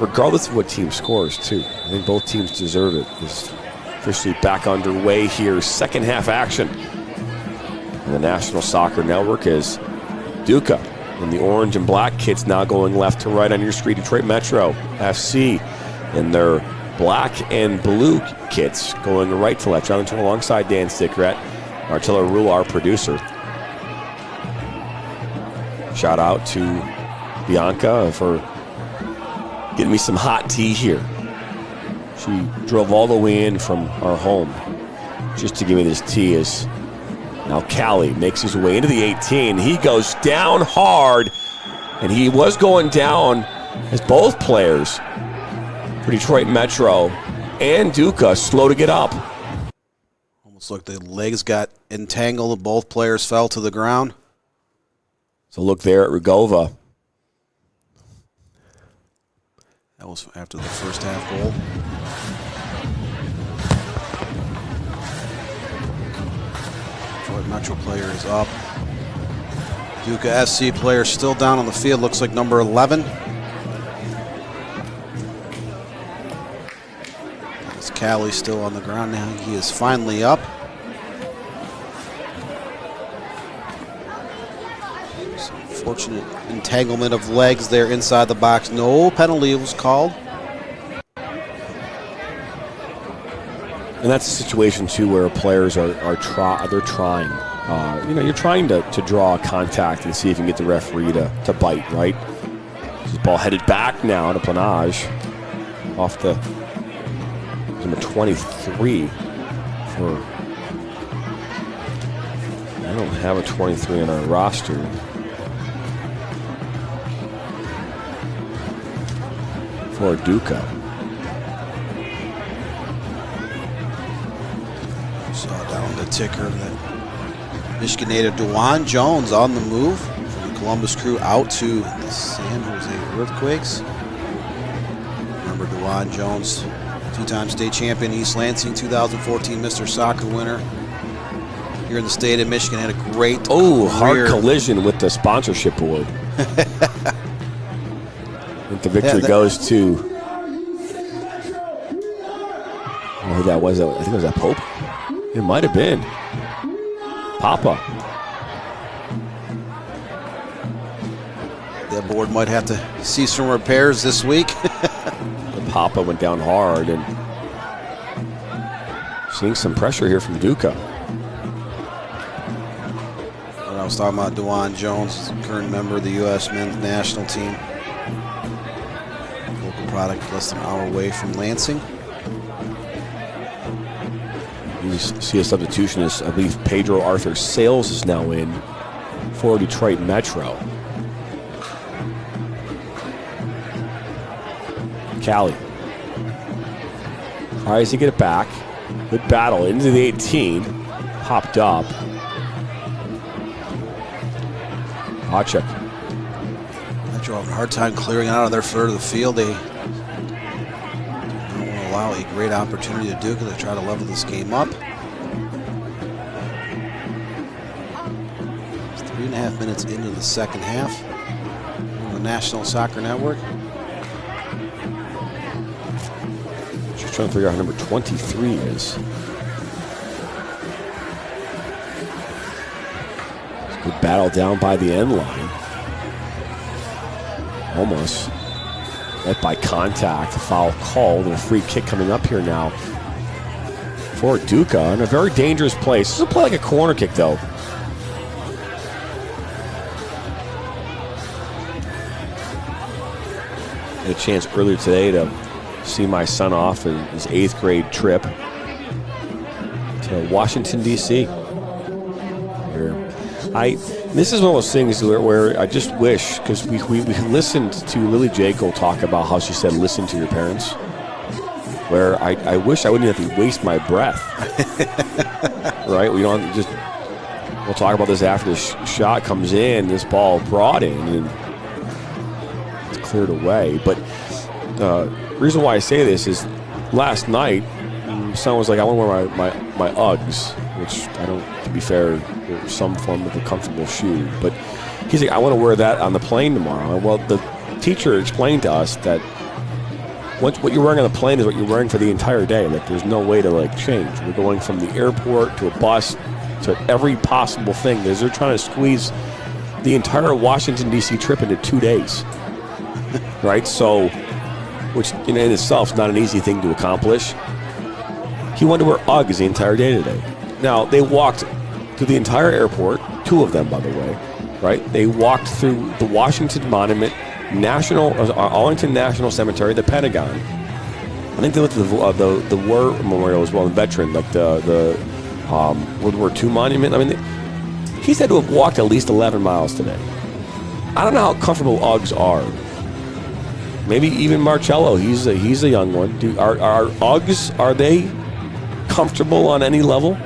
regardless of what team scores, too. I think both teams deserve it. It's officially back underway here. Second half action on the National Soccer Network as Duka and the orange and black kits now going left to right on your street. Detroit Metro FC in their black and blue kits going right to left. Jonathan alongside Dan Stickrat, Martella Rule, our producer. Shout out to Bianca for getting me some hot tea here. She drove all the way in from our home just to give me this tea. As now Callie makes his way into the 18. He goes down hard, and he was going down as both players for Detroit Metro and Duka slow to get up. Almost like the legs got entangled and both players fell to the ground. So look there at Rugova. That was after the first half goal. Detroit Metro player is up. Duka SC player still down on the field. Looks like number 11. As Callie still on the ground now. He is finally up. Some fortunate entanglement of legs there inside the box. No penalty was called. And that's a situation, too, where players they're trying. You're trying to draw contact and see if you can get the referee to bite, right? This ball headed back now to Planage off the number 23 for... I don't have a 23 on our roster. For Duka. Saw down the ticker that Michigan native DeJuan Jones on the move from the Columbus Crew out to the San Jose Earthquakes. Remember DeJuan Jones, two-time state champion East Lansing, 2014 Mr. Soccer winner. Here in the state of Michigan, had a great hard collision with the sponsorship award. I think the victory goes to... who that was. I think it was that Pope. It might have been Papa. That board might have to see some repairs this week. The Papa went down hard, and seeing some pressure here from Duka. When I was talking about DeJuan Jones, current member of the U.S. men's national team. Local product less than an hour away from Lansing. You see a substitution as, I believe, Pedro Arthur Sales is now in for Detroit Metro. Callie tries to get it back. Good battle into the 18. Popped up. Hotchuk. Metro having a hard time clearing out of their third of the field. They don't want to allow a great opportunity to Duka to try to level this game up. It's 3.5 minutes into the second half on the National Soccer Network. Just trying to figure out how number 23 is. Good battle down by the end line. Almost. Met by contact, a foul called, and a free kick coming up here now for Duka in a very dangerous place. This will play like a corner kick, though. Had a chance earlier today to see my son off in his 8th grade trip to Washington, D.C. This is one of those things where I just wish, because we listened to Lily Jekyll talk about how she said, listen to your parents, where I wish I wouldn't have to waste my breath. Right? We don't just, we'll talk about this after the shot comes in, this ball brought in, and it's cleared away. But the reason why I say this is last night, my son was like, I want to wear my Uggs, which I don't, to be fair, they're some form of a comfortable shoe. But he's like, I want to wear that on the plane tomorrow. Well, the teacher explained to us that what you're wearing on the plane is what you're wearing for the entire day. Like, there's no way to, like, change. We're going from the airport to a bus to every possible thing. They're trying to squeeze the entire Washington, D.C. trip into 2 days. Right? So, which in itself is not an easy thing to accomplish. He wanted to wear Uggs the entire day today. Now, they walked through the entire airport, 2 of them, by the way, right? They walked through the Washington Monument, Arlington National Cemetery, the Pentagon. I think they went to the War Memorial as well, the veteran, like the World War II monument. I mean, he said to have walked at least 11 miles today. I don't know how comfortable Uggs are. Maybe even Marcello, he's a young one. Are Uggs, are they comfortable on any level?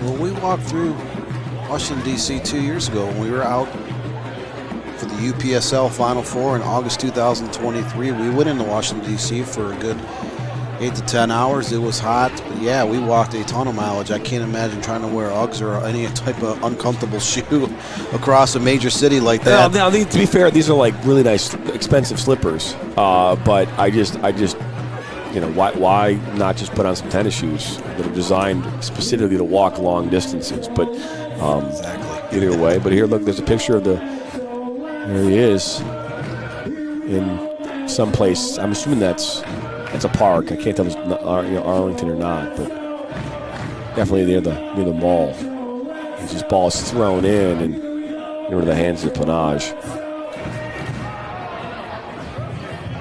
Well, we walked through Washington, D.C. 2 years ago when we were out for the UPSL Final Four in August 2023. We went into Washington, D.C. for a good 8 to 10 hours. It was hot, but yeah, we walked a ton of mileage. I can't imagine trying to wear Uggs or any type of uncomfortable shoe across a major city like that. Now, to be fair, these are like really nice, expensive slippers. But I just, you know, why not just put on some tennis shoes that are designed specifically to walk long distances? But Exactly. Either way. But here, look, there's a picture of there he is in some place. I'm assuming that's a park. I can't tell if it's Arlington or not, but definitely near the mall. As this ball is thrown in and into the hands of Planage.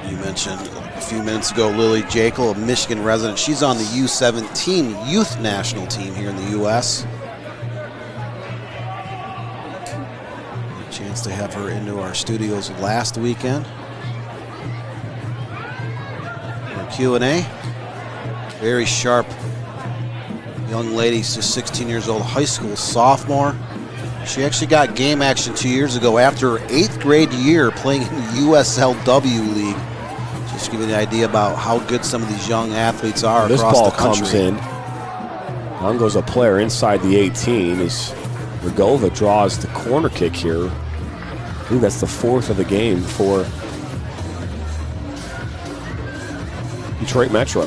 You mentioned a few minutes ago Lily Jekyll, a Michigan resident. She's on the U17 youth national team here in the U.S. A chance to have her into our studios last weekend. Q&A. Very sharp young lady, just 16 years old, high school sophomore. She actually got game action 2 years ago after her 8th grade year playing in the USLW League. Just to give you an idea about how good some of these young athletes are across the country. This ball comes in. Down goes a player inside the 18 as Regova draws the corner kick here. I think that's the 4th of the game for Detroit Metro.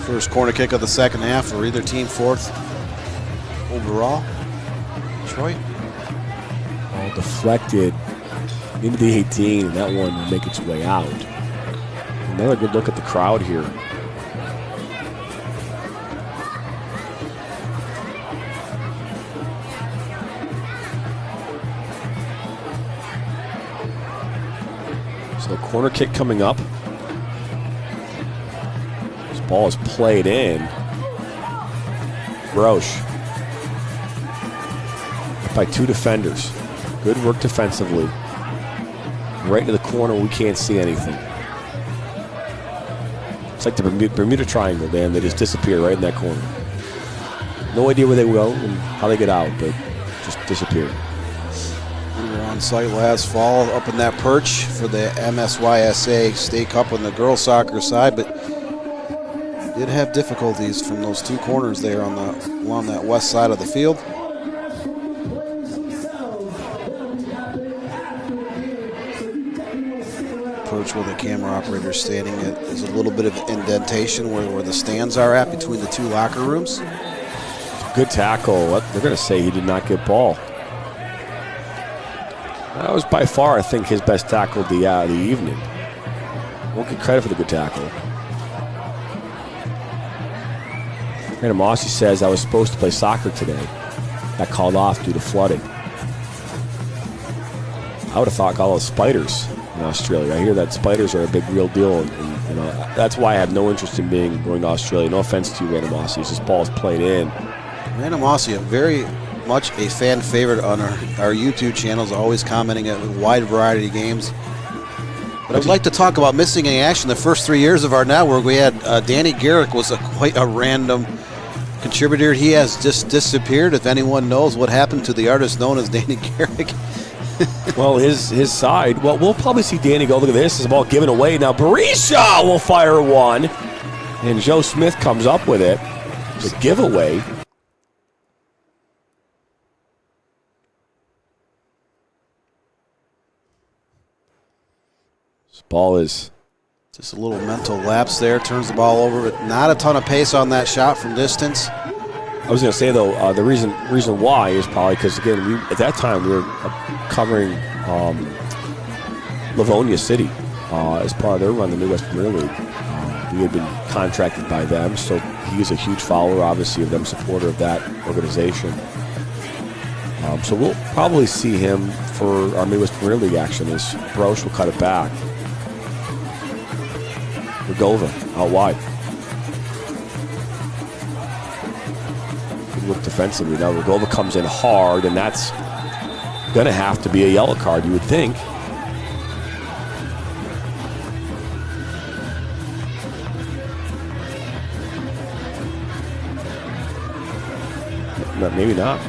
First corner kick of the second half for either team, 4th overall. Detroit. All deflected into the 18, and that one will make its way out. Another good look at the crowd here. So the corner kick coming up. Ball is played in. Roche. By 2 defenders. Good work defensively. Right into the corner, we can't see anything. It's like the Bermuda Triangle, Dan. They just disappear right in that corner. No idea where they go and how they get out, but just disappear. We were on site last fall up in that perch for the MSYSA State Cup on the girls soccer side, but did have difficulties from those 2 corners there along that west side of the field. Approach where the camera operator is standing at. There's a little bit of indentation where the stands are at between the 2 locker rooms. Good tackle. They're going to say he did not get ball. That was by far, I think, his best tackle of the evening. Won't get credit for the good tackle. Brandon Mossy says, I was supposed to play soccer today. Got called off due to flooding. I would have thought all those spiders in Australia. I hear that spiders are a big real deal, and you know, that's why I have no interest in going to Australia. No offense to you, Randomosity. This ball is played in. Randomosity, a very much a fan favorite on our YouTube channels, always commenting at a wide variety of games. But I would like to talk about missing in action. The first 3 years of our network, we had Danny Garrick was quite a random contributor. He has just disappeared. If anyone knows what happened to the artist known as Danny Garrick. Well, his side. Well, we'll probably see Danny go. Look at this. This is a ball given away. Now Berisha will fire one. And Joe Smith comes up with it. It's a giveaway. This ball is just a little mental lapse there. Turns the ball over, but not a ton of pace on that shot from distance. I was going to say, though, the reason why is probably because, again, at that time we were covering Livonia City as part of their run, the Midwest Premier League. We had been contracted by them, so he is a huge follower, obviously, of them, supporter of that organization. So we'll probably see him for our Midwest Premier League action as Brosh will cut it back. Regova out wide. Look defensively. Now Regova comes in hard, and that's going to have to be a yellow card, you would think. Maybe not.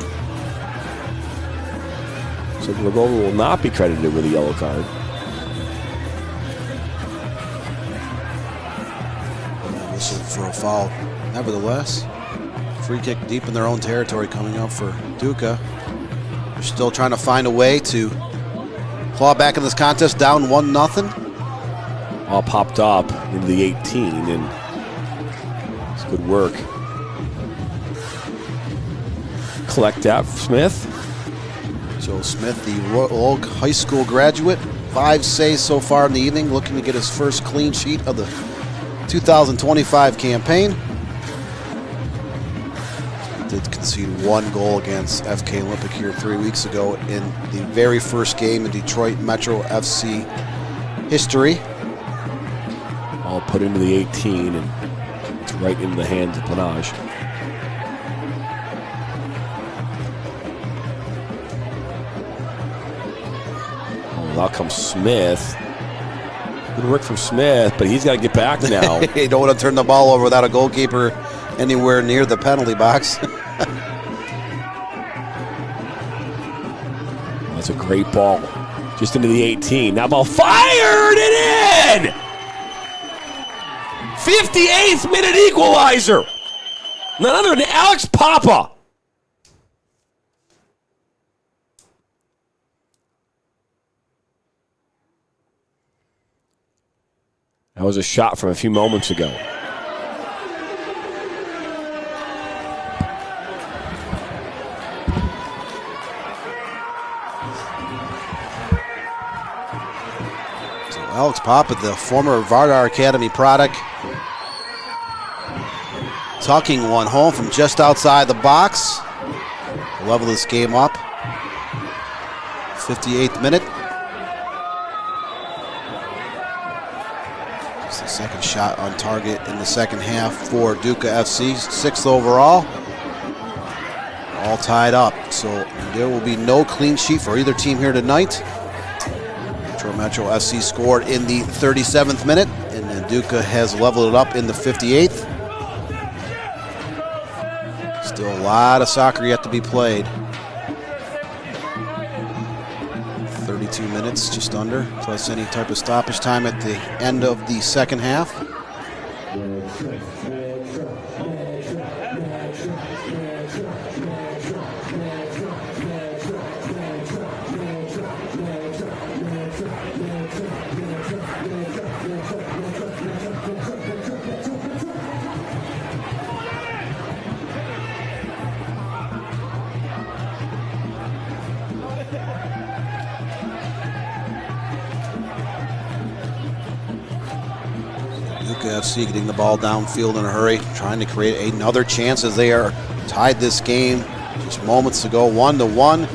So Regova will not be credited with a yellow card. Whistle for a foul. Nevertheless, free kick deep in their own territory coming up for Duka. They're still trying to find a way to claw back in this contest, down 1-0. All popped up into the 18, and it's good work. Collect that, Smith. Joe Smith, the Royal Oak High School graduate, 5 saves so far in the evening, looking to get his first clean sheet of the 2025 campaign. Did concede 1 goal against FK Olympic here 3 weeks ago in the very first game in Detroit Metro FC history. All put into the 18, and it's right into the hands of Planage. Oh, out comes Smith. Good work from Smith, but he's got to get back now. You don't want to turn the ball over without a goalkeeper anywhere near the penalty box. That's a great ball. Just into the 18. Now ball fired and in! 58th minute equalizer. None other than Alex Papa. That was a shot from a few moments ago. So Alex Papa, the former Vardar Academy product, tucking one home from just outside the box. Level this game up. 58th minute. Just the second shot on target in the second half for Duka FC, 6th overall. All tied up, so there will be no clean sheet for either team here tonight. Metro FC scored in the 37th minute, and then Duka has leveled it up in the 58th. Still a lot of soccer yet to be played. 32 minutes, just under, plus any type of stoppage time at the end of the second half. Duka FC getting the ball downfield in a hurry, trying to create another chance as they are tied this game just moments ago, 1-1.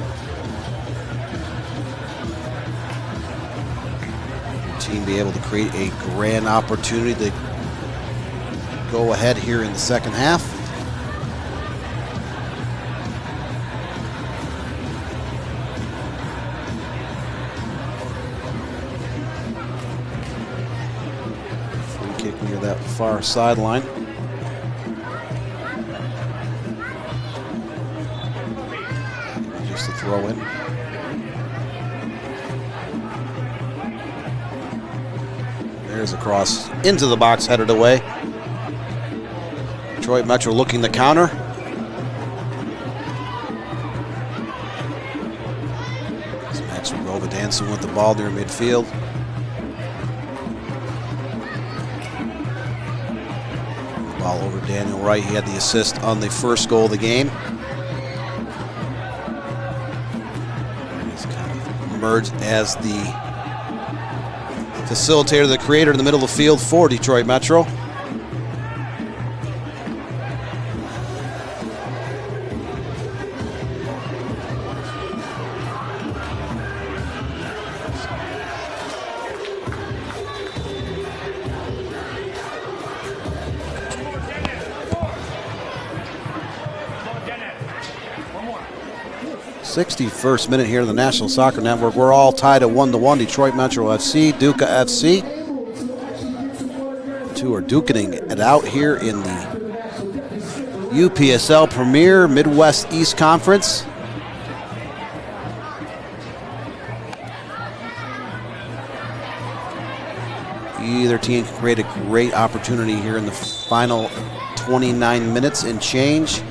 team be able to create a grand opportunity to go ahead here in the second half. Free kick near that far sideline. Just a throw in. There's a cross into the box, headed away. Detroit Metro looking to counter. Max Rova dancing with the ball near midfield. Ball over Daniel Wright. He had the assist on the first goal of the game. He's kind of emerged as the facilitator, the creator in the middle of the field for Detroit Metro. '61st minute here in the National Soccer Network. We're all tied at 1-1. Detroit Metro FC, Duka FC. Two are duking it out here in the UPSL Premier Midwest East Conference. Either team can create a great opportunity here in the final 29 minutes and change.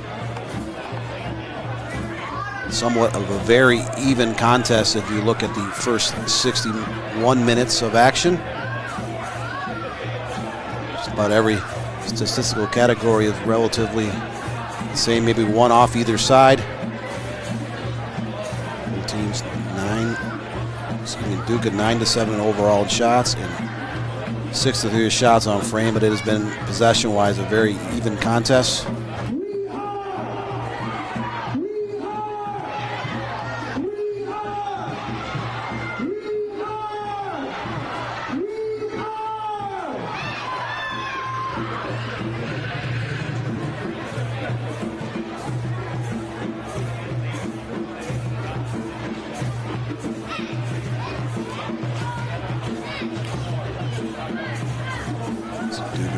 Somewhat of a very even contest if you look at the first 61 minutes of action. Just about every statistical category is relatively the same, maybe one off either side. Both teams Duke at 9-7 overall in shots and 6-3 shots on frame, but it has been possession-wise a very even contest.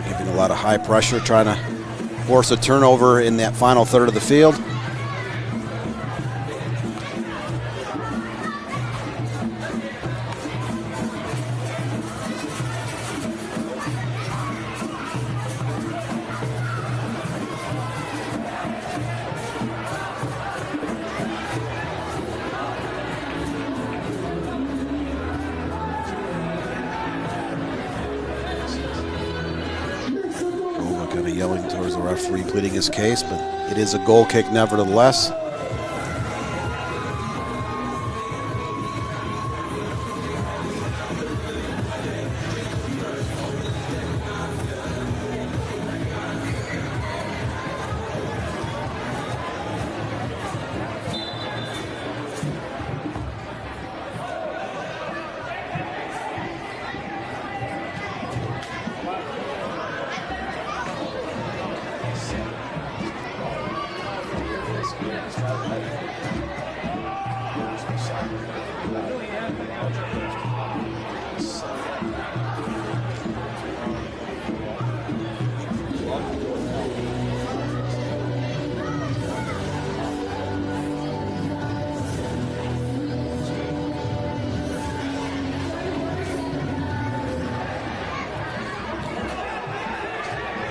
Giving a lot of high pressure, trying to force a turnover in that final third of the field. Kind of yelling towards the referee, pleading his case, but it is a goal kick nevertheless.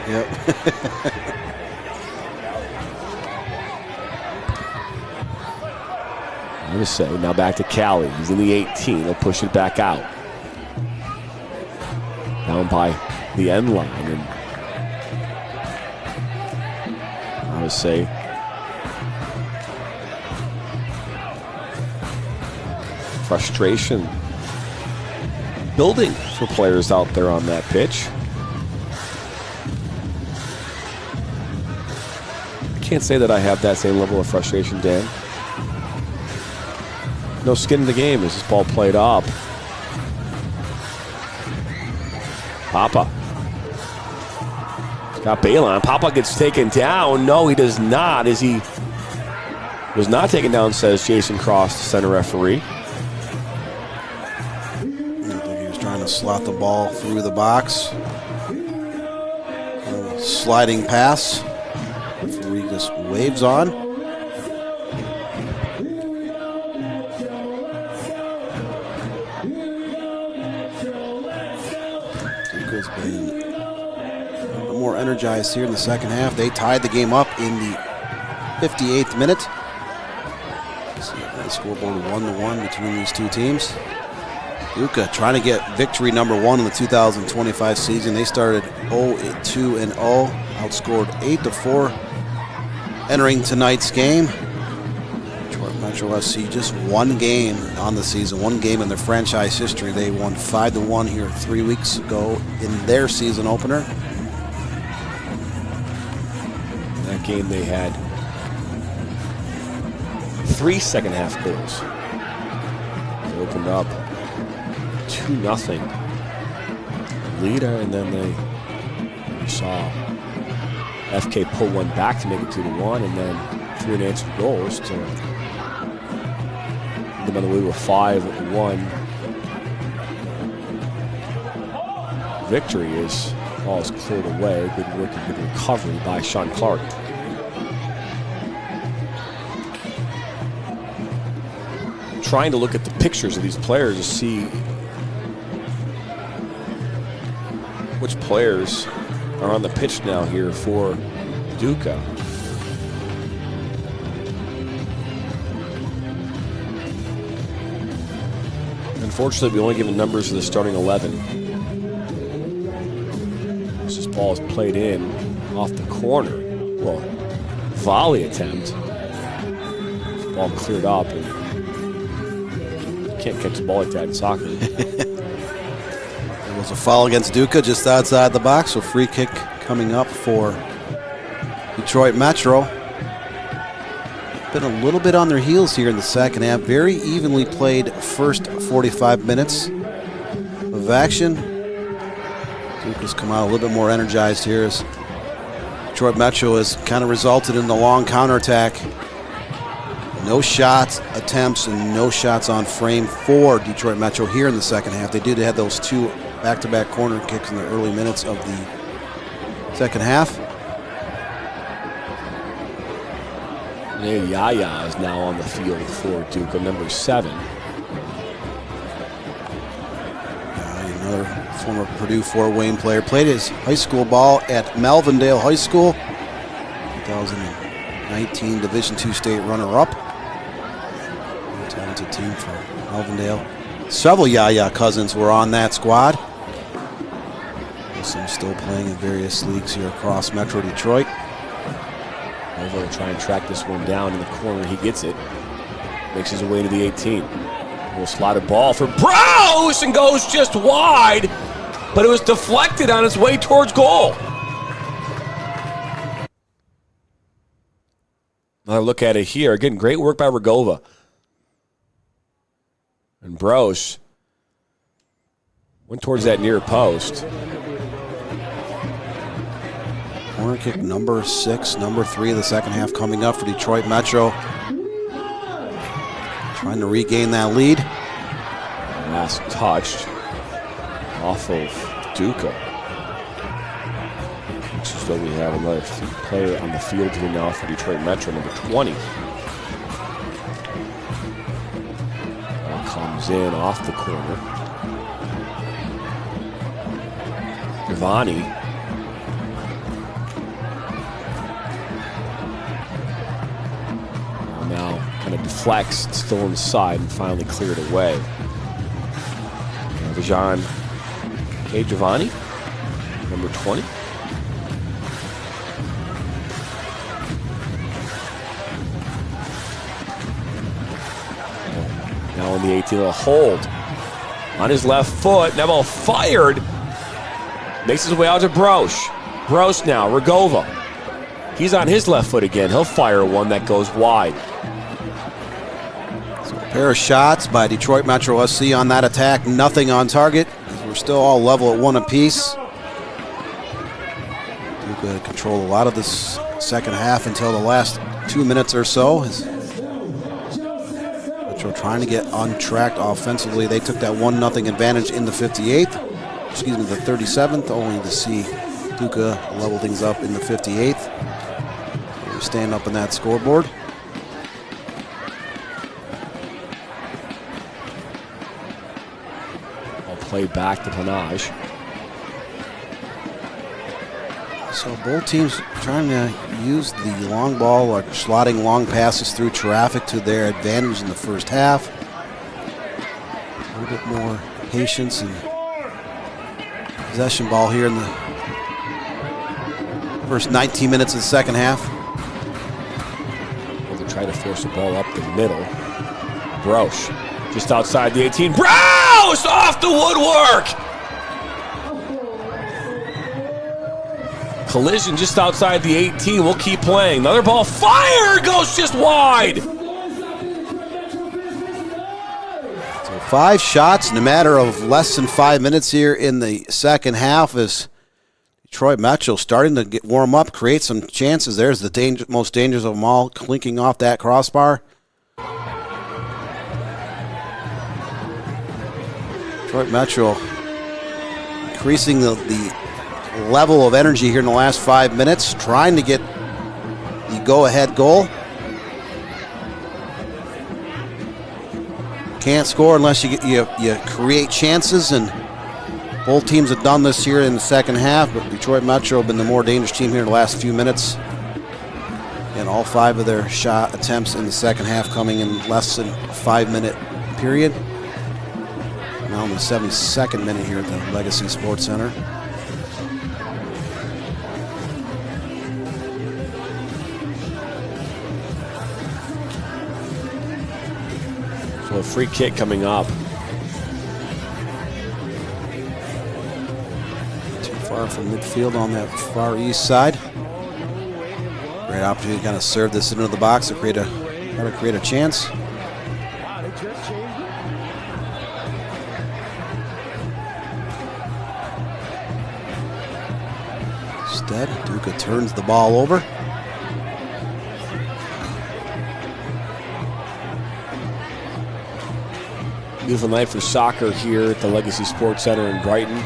Yep. I'm going to say, now back to Cali. He's in the 18. He'll push it back out. Down by the end line. And I would say, frustration building for players out there on that pitch. I can't say that I have that same level of frustration, Dan. No skin in the game as this ball played up. Papa. He's got Balon. Papa gets taken down. No, he does not. As he was not taken down, says Jason Cross, the center referee. I think he was trying to slot the ball through the box. Sliding pass. Referee just waves on. Duka's been a little more energized here in the second half. They tied the game up in the 58th minute. See the scoreboard 1-1 between these two teams. Duka trying to get victory number 1 in the 2025 season. They started 0-2-0, outscored 8-4 entering tonight's game. Detroit Metro FC just one game on the season, one game in their franchise history. They won 5-1 here 3 weeks ago in their season opener. In that game they had 3 second half goals. They opened up 2-0 leader, and then we saw FK pull one back to make it 2-1, and then 3 unanswered goals to them on the way to a 5-1 victory as all is cleared away. Good work and good recovery by Sean Clark. Trying to look at the pictures of these players to see which players are on the pitch now here for Duka. Unfortunately, we only given numbers of the starting 11. This ball is played in off the corner. Well, volley attempt. Ball cleared up, and you can't catch the ball like that in soccer. It was a foul against Duka just outside the box, so free kick coming up for Detroit Metro. Been a little bit on their heels here in the second half. Very evenly played first 45 minutes of action. Duka's come out a little bit more energized here as Detroit Metro has kind of resulted in the long counterattack. No shots attempts and no shots on frame for Detroit Metro here in the second half. They did have those 2 back-to-back corner kicks in the early minutes of the second half. Yaya is now on the field for Duka, number 7. Another former Purdue Fort Wayne player. Played his high school ball at Melvindale High School. 2019 Division II state runner-up. Talented team for Melvindale. Several Yaya cousins were on that squad. Some still playing in various leagues here across Metro Detroit. Over will try and track this one down in the corner. He gets it. Makes his way to the 18. A little slotted ball for Browse and goes just wide, but it was deflected on its way towards goal. Another look at it here. Again, great work by Rogova. And Brosh went towards that near post. Corner kick number 6, number 3 of the second half coming up for Detroit Metro. Trying to regain that lead. Last touched off of Duka. Looks as though we have another player on the field here now for Detroit Metro, number 20. Ball comes in off the corner. Giovanni. Now kind of deflects, still on the side, and finally cleared away. Vajan K. Giovanni, number 20. Now on the 18, a hold on his left foot. That ball fired. Makes his way out to Brosh. Brosh now, Rogova. He's on his left foot again. He'll fire one that goes wide. So a pair of shots by Detroit Metro SC on that attack. Nothing on target. We're still all level at 1 apiece. Duka had controlled a lot of this second half until the last 2 minutes or so. Metro trying to get untracked offensively. They took that 1-0 advantage in the 58th. Excuse me, the 37th, only to see Duka level things up in the 58th. We're staying up in that scoreboard. I'll play back to Panage. So both teams trying to use the long ball, like slotting long passes through traffic to their advantage in the first half. A little bit more patience and possession ball here in the first 19 minutes of the second half. Well, they try to force the ball up the middle. Brosh, just outside the 18. Brosh off the woodwork! Collision just outside the 18. We'll keep playing. Another ball. Fire goes just wide. So 5 shots in a matter of less than 5 minutes here in the second half as Detroit Metro starting to warm up, create some chances. There's the most dangerous of them all, clinking off that crossbar. Detroit Metro increasing the level of energy here in the last 5 minutes, trying to get the go-ahead goal. Can't score unless you create chances, and both teams have done this here in the second half, but Detroit Metro have been the more dangerous team here in the last few minutes. And all 5 of their shot attempts in the second half coming in less than a 5-minute period. Now in the 72nd minute here at the Legacy Sports Center. So a free kick coming up. Too far from midfield on that far east side. Great opportunity to kind of serve this into the box to try to create a chance. Instead, Duka turns the ball over. Beautiful night for soccer here at the Legacy Sports Center in Brighton.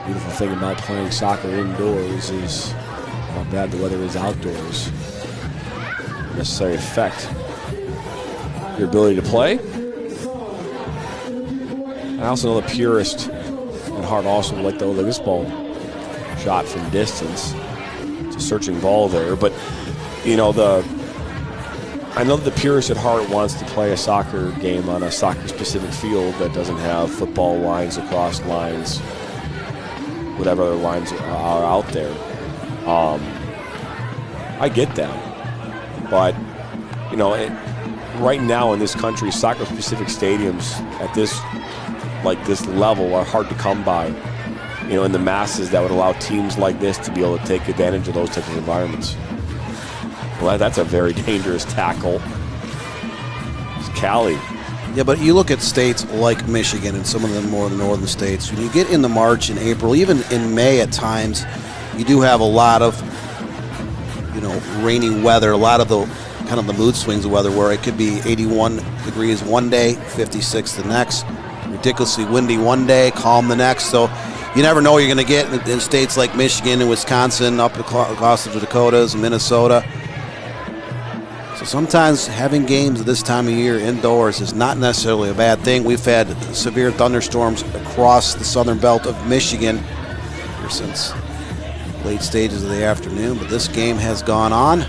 Beautiful thing about playing soccer indoors is how bad the weather is outdoors. Doesn't necessarily affect your ability to play. I also know the purist at heart also would like to look this ball shot from distance. It's a searching ball there, but you know I know the purist at heart wants to play a soccer game on a soccer-specific field that doesn't have football lines, across lines, whatever other lines are out there. I get that, but you know, right now in this country, soccer-specific stadiums at this level are hard to come by. You know, in the masses that would allow teams like this to be able to take advantage of those types of environments. Well, that's a very dangerous tackle. It's Cali. Yeah, but you look at states like Michigan and some of the more the northern states. When you get into March and April, even in May at times, you do have a lot of, rainy weather, a lot of the kind of the mood swings of weather where it could be 81 degrees one day, 56 the next, ridiculously windy one day, calm the next. So you never know what you're going to get in states like Michigan and Wisconsin, up across the Dakotas and Minnesota. So sometimes having games at this time of year indoors is not necessarily a bad thing. We've had severe thunderstorms across the southern belt of Michigan here since late stages of the afternoon, but this game has gone on. You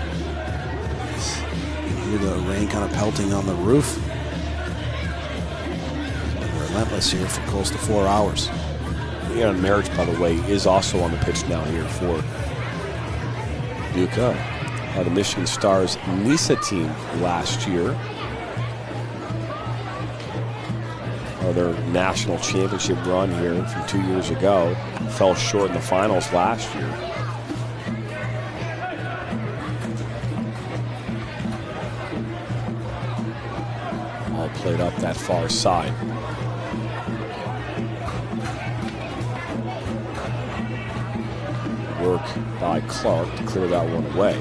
can hear the rain kind of pelting on the roof. It's been relentless here for close to 4 hours. Leon Marriage, by the way, is also on the pitch now here for Duka. The Michigan Stars NISA team last year. Their national championship run here from 2 years ago. Fell short in the finals last year. All played up that far side. work by Clark to clear that one away.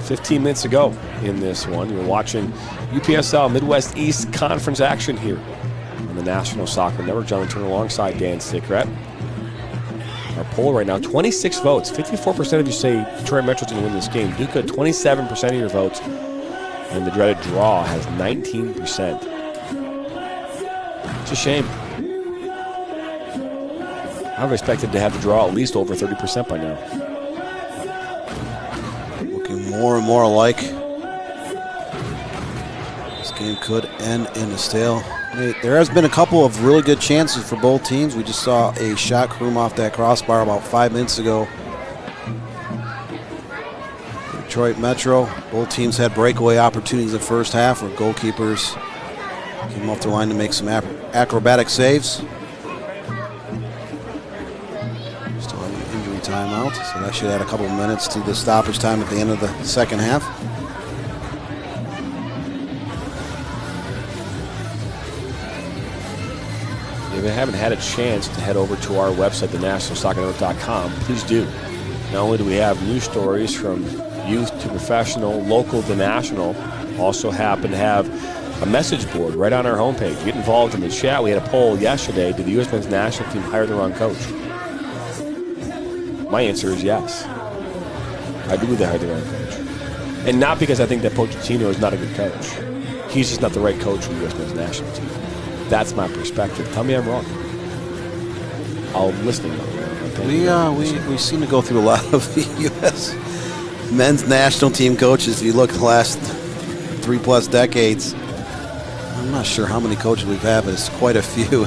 15 minutes ago in this one. You're watching UPSL Midwest East Conference action here on the National Soccer Network. John Turner alongside Dan Sicret. Our poll right now, 26 votes. 54% of you say Detroit Metro's going to win this game. Duka, 27% of your votes. And the dreaded draw has 19%. It's a shame. I've expected to have the draw at least over 30% by now. More and more alike. This game could end in a stale. There has been a couple of really good chances for both teams. We just saw a shot croom off that crossbar about 5 minutes ago. Detroit Metro, both teams had breakaway opportunities in the first half where goalkeepers came off the line to make some acrobatic saves. Timeout, so that should add a couple of minutes to the stoppage time at the end of the second half. If you haven't had a chance to head over to our website, thenationalsoccernetwork.com, please do. Not only do we have news stories from youth to professional, local to national, also happen to have a message board right on our homepage. Get involved in the chat. We had a poll yesterday. Did the U.S. men's national team hire the wrong coach? My answer is yes. I do believe they hired the right coach. And not because I think that Pochettino is not a good coach. He's just not the right coach for the U.S. men's national team. That's my perspective. Tell me I'm wrong. I'll listen. We seem to go through a lot of the U.S. men's national team coaches. If you look at the last 3+ decades, I'm not sure how many coaches we've had, but it's quite a few.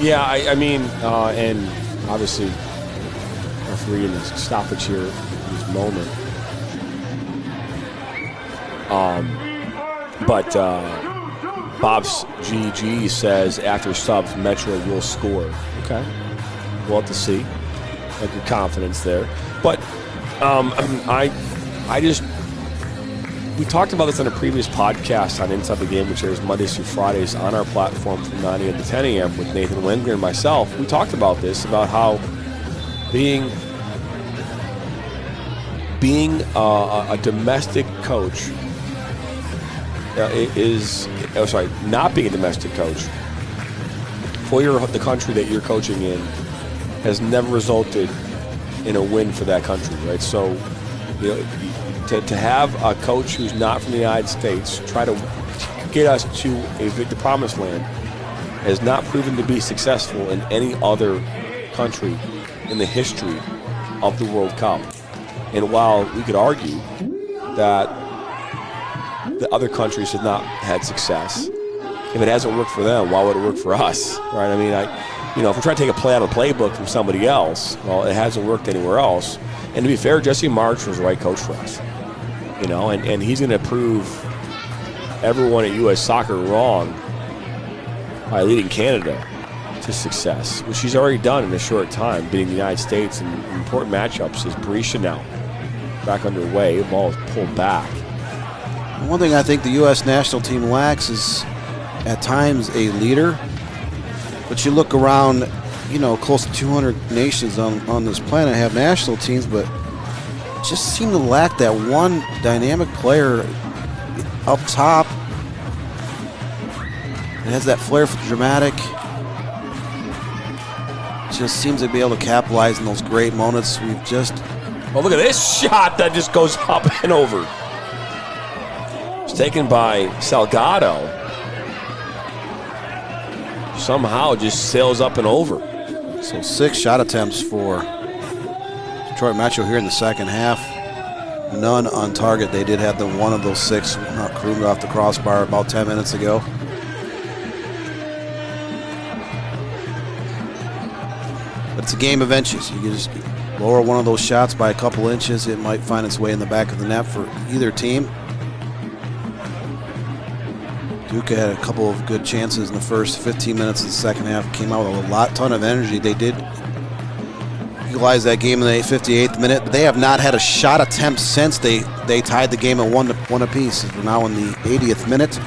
Yeah, I mean, and obviously, referee in this stoppage here in this moment. But Bob's GG says after subs, Metro will score. Okay, we'll have to see. Like your confidence there, but we talked about this on a previous podcast on Inside the Game, which airs Mondays through Fridays on our platform from 9 a.m. to 10 a.m. with Nathan Wengler and myself. We talked about this, about how being a domestic coach not being a domestic coach for the country that you're coaching in has never resulted in a win for that country, right? So, you know, to have a coach who's not from the United States try to get us to the promised land has not proven to be successful in any other country in the history of the World Cup. And while we could argue that the other countries have not had success, if it hasn't worked for them, why would it work for us, right? I mean, if we're trying to take a play out of a playbook from somebody else, well, it hasn't worked anywhere else. And to be fair, Jesse March was the right coach for us. And he's going to prove everyone at U.S. Soccer wrong by leading Canada to success, which he's already done in a short time, beating the United States in important matchups. Is Berisha now back underway? The ball is pulled back. One thing I think the U.S. national team lacks is, at times, a leader. But you look around, close to 200 nations on this planet have national teams, but just seem to lack that one dynamic player up top that has that flair for the dramatic. Just seems to be able to capitalize on those great moments. We've just... Oh, look at this shot that just goes up and over. It's taken by Salgado. Somehow just sails up and over. So 6 shot attempts for Detroit Metro here in the second half. None on target. They did have one of those 6 croomed off the crossbar about 10 minutes ago. But it's a game of inches. You can just lower one of those shots by a couple inches. It might find its way in the back of the net for either team. Duka had a couple of good chances in the first 15 minutes of the second half. Came out with a ton of energy. They did equalize that game in the 58th minute, but they have not had a shot attempt since they tied the game at 1 apiece. We're now in the 80th minute.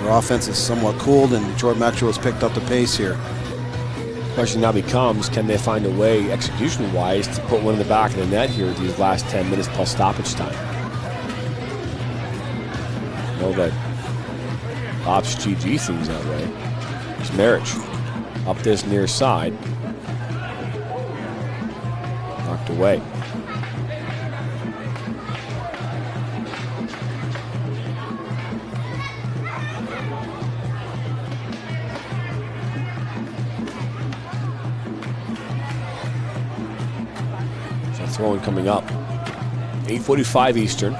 Their offense is somewhat cooled, and Detroit Metro has picked up the pace here. The question now becomes, can they find a way, execution-wise, to put one in the back of the net here with these last 10 minutes plus stoppage time? I know that Ops GG seems that way. There's Marriage up this near side. Knocked away. So throwing coming up. 8:45 Eastern.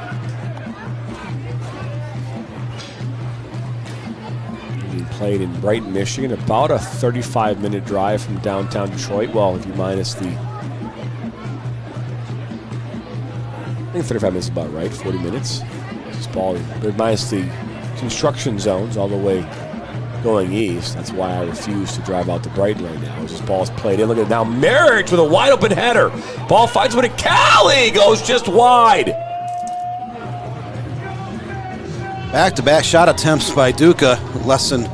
Played in Brighton, Michigan, about a 35-minute drive from downtown Detroit. Well, if you minus the, I think 35 minutes is about right, 40 minutes. This ball, but minus the construction zones all the way going east. That's why I refuse to drive out to Brighton right now. As this ball is played in. Look at it now. Marriage with a wide open header. Ball fights with it. Cali goes just wide. Back-to-back shot attempts by Duka, less than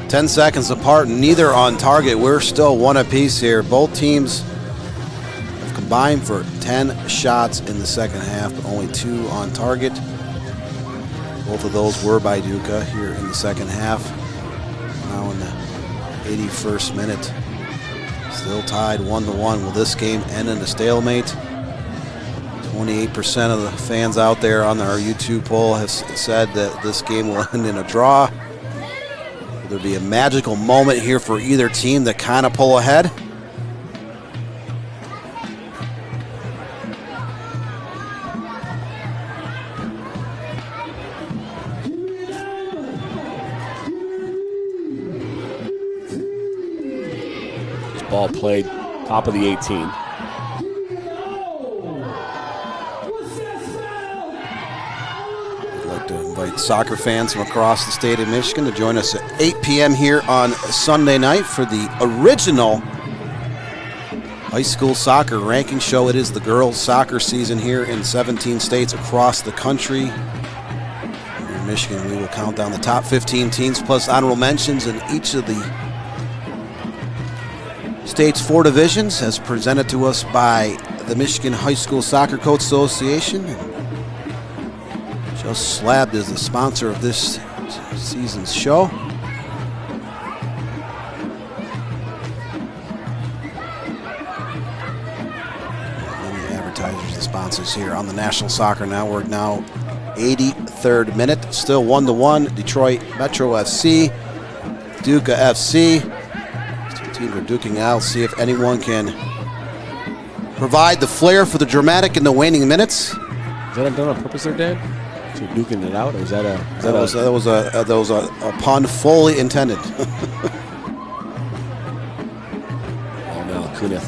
10 seconds apart, neither on target. We're still one apiece here. Both teams have combined for 10 shots in the second half, but only 2 on target. Both of those were by Duka here in the second half. Now in the 81st minute, still tied 1-1. Will this game end in a stalemate? 28% of the fans out there on our YouTube poll have said that this game will end in a draw. Will there be a magical moment here for either team to kind of pull ahead? This ball played top of the 18. Invite soccer fans from across the state of Michigan to join us at 8 p.m. here on Sunday night for the original high school soccer ranking show. It is the girls' soccer season here in 17 states across the country. In Michigan, we will count down the top 15 teams plus honorable mentions in each of the state's 4 divisions, as presented to us by the Michigan High School Soccer Coach Association. Just Slabbed is the sponsor of this season's show. Many advertisers and sponsors here on the National Soccer Network. Now 83rd minute, still 1-1. Detroit Metro FC, Duka FC. Two teams are duking out. See if anyone can provide the flair for the dramatic in the waning minutes. Is that done on purpose there, Dan? So you're duking it out, or is that a? That was a pun fully intended. Oh no, Kunith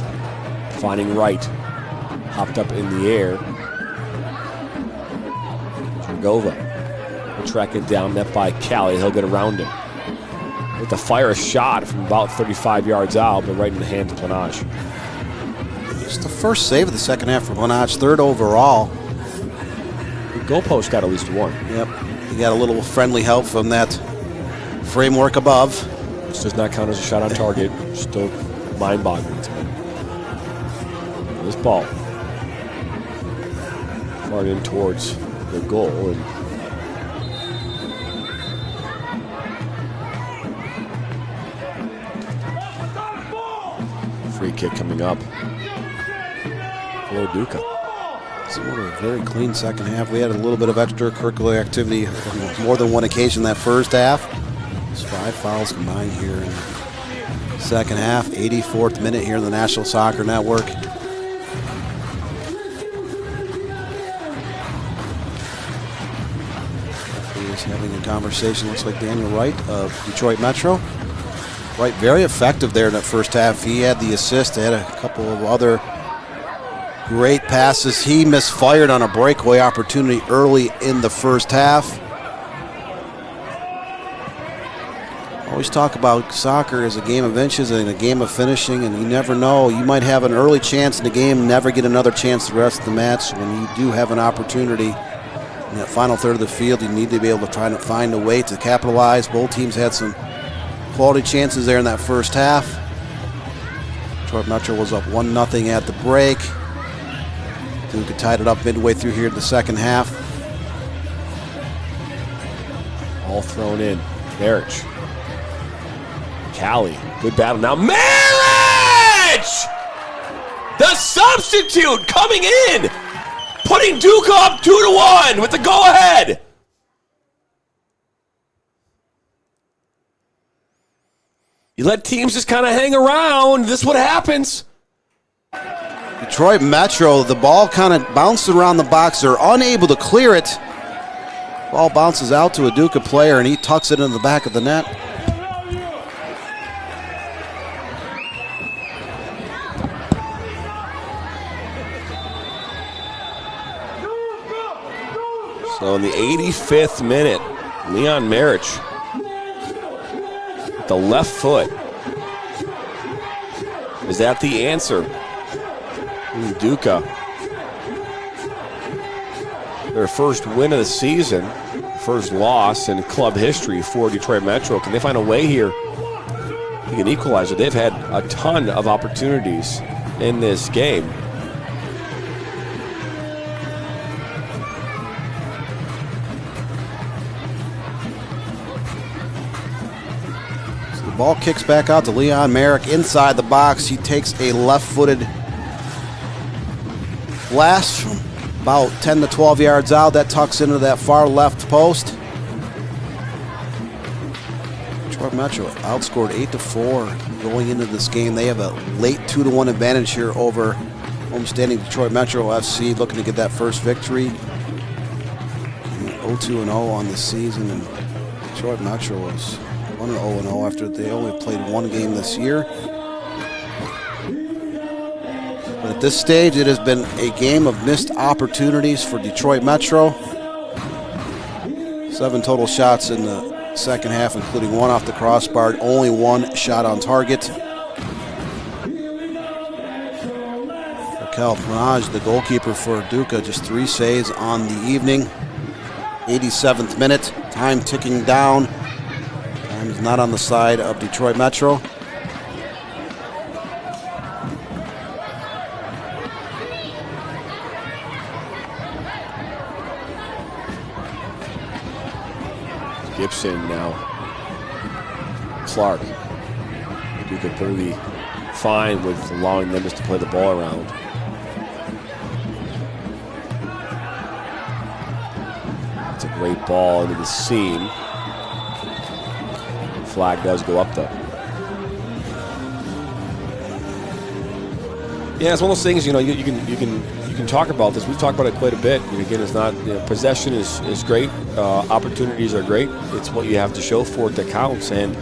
finding right, hopped up in the air. Dragova will track it down, net by Cali. He'll get around him. With to fire a shot from about 35 yards out, but right in the hands of Planage. It's the first save of the second half for Planage, 3rd overall. Goalpost got at least 1. Yep, he got a little friendly help from that framework above. This does not count as a shot on target. Still mind-boggling to me. This ball far in towards the goal, and free kick coming up for Duka. So what a very clean second half. We had a little bit of extracurricular activity on more than one occasion that first half. There's 5 fouls combined here in the second half. 84th minute here in the National Soccer Network. Referee is having a conversation, looks like Daniel Wright of Detroit Metro. Wright very effective there in that first half. He had the assist, had a couple of other great passes. He misfired on a breakaway opportunity early in the first half. Always talk about soccer as a game of inches and a game of finishing, and you never know. You might have an early chance in the game, never get another chance the rest of the match. When you do have an opportunity, In that final third of the field, you need to be able to try to find a way to capitalize. Both teams had some quality chances there in that first half. Detroit Metro was up 1-0 at the break. Duka tied it up midway through here in the second half. All thrown in. Marriage. Callie, good battle now. Marriage! The substitute coming in, putting Duka up 2-1 with the go-ahead. You let teams just kind of hang around. This is what happens. Detroit Metro, the ball kind of bounced around the box. They're unable to clear it. Ball bounces out to a Duka player, and he tucks it into the back of the net. So in the 85th minute, Leon Marich with the left foot. Is that the answer? Duka, their first win of the season, first loss in club history for Detroit Metro. Can they find a way here? They can equalize it. They've had a ton of opportunities in this game. So the ball kicks back out to Leon Merrick inside the box. He takes a left-footed blast from about 10 to 12 yards out. That tucks into that far left post. Detroit Metro outscored 8-4 going into this game. They have a late 2-1 advantage here over homestanding Detroit Metro FC, looking to get that first victory. 0-2-0 on the season, and Detroit Metro was 1-0-0 after they only played one game this year. But at this stage, it has been a game of missed opportunities for Detroit Metro. 7 total shots in the second half, including 1 off the crossbar, only 1 shot on target. Raquel Pranaj, the goalkeeper for Duka, just 3 saves on the evening. 87th minute, time ticking down. Time is not on the side of Detroit Metro. Gibson now. Clark. Duka pretty fine with allowing them just to play the ball around. It's a great ball into the seam. Flag does go up though. Yeah, it's one of those things, you know, you can talk about this. We've talked about it quite a bit. And again, it's not, you know, possession is great. Opportunities are great. It's what you have to show for it that counts. And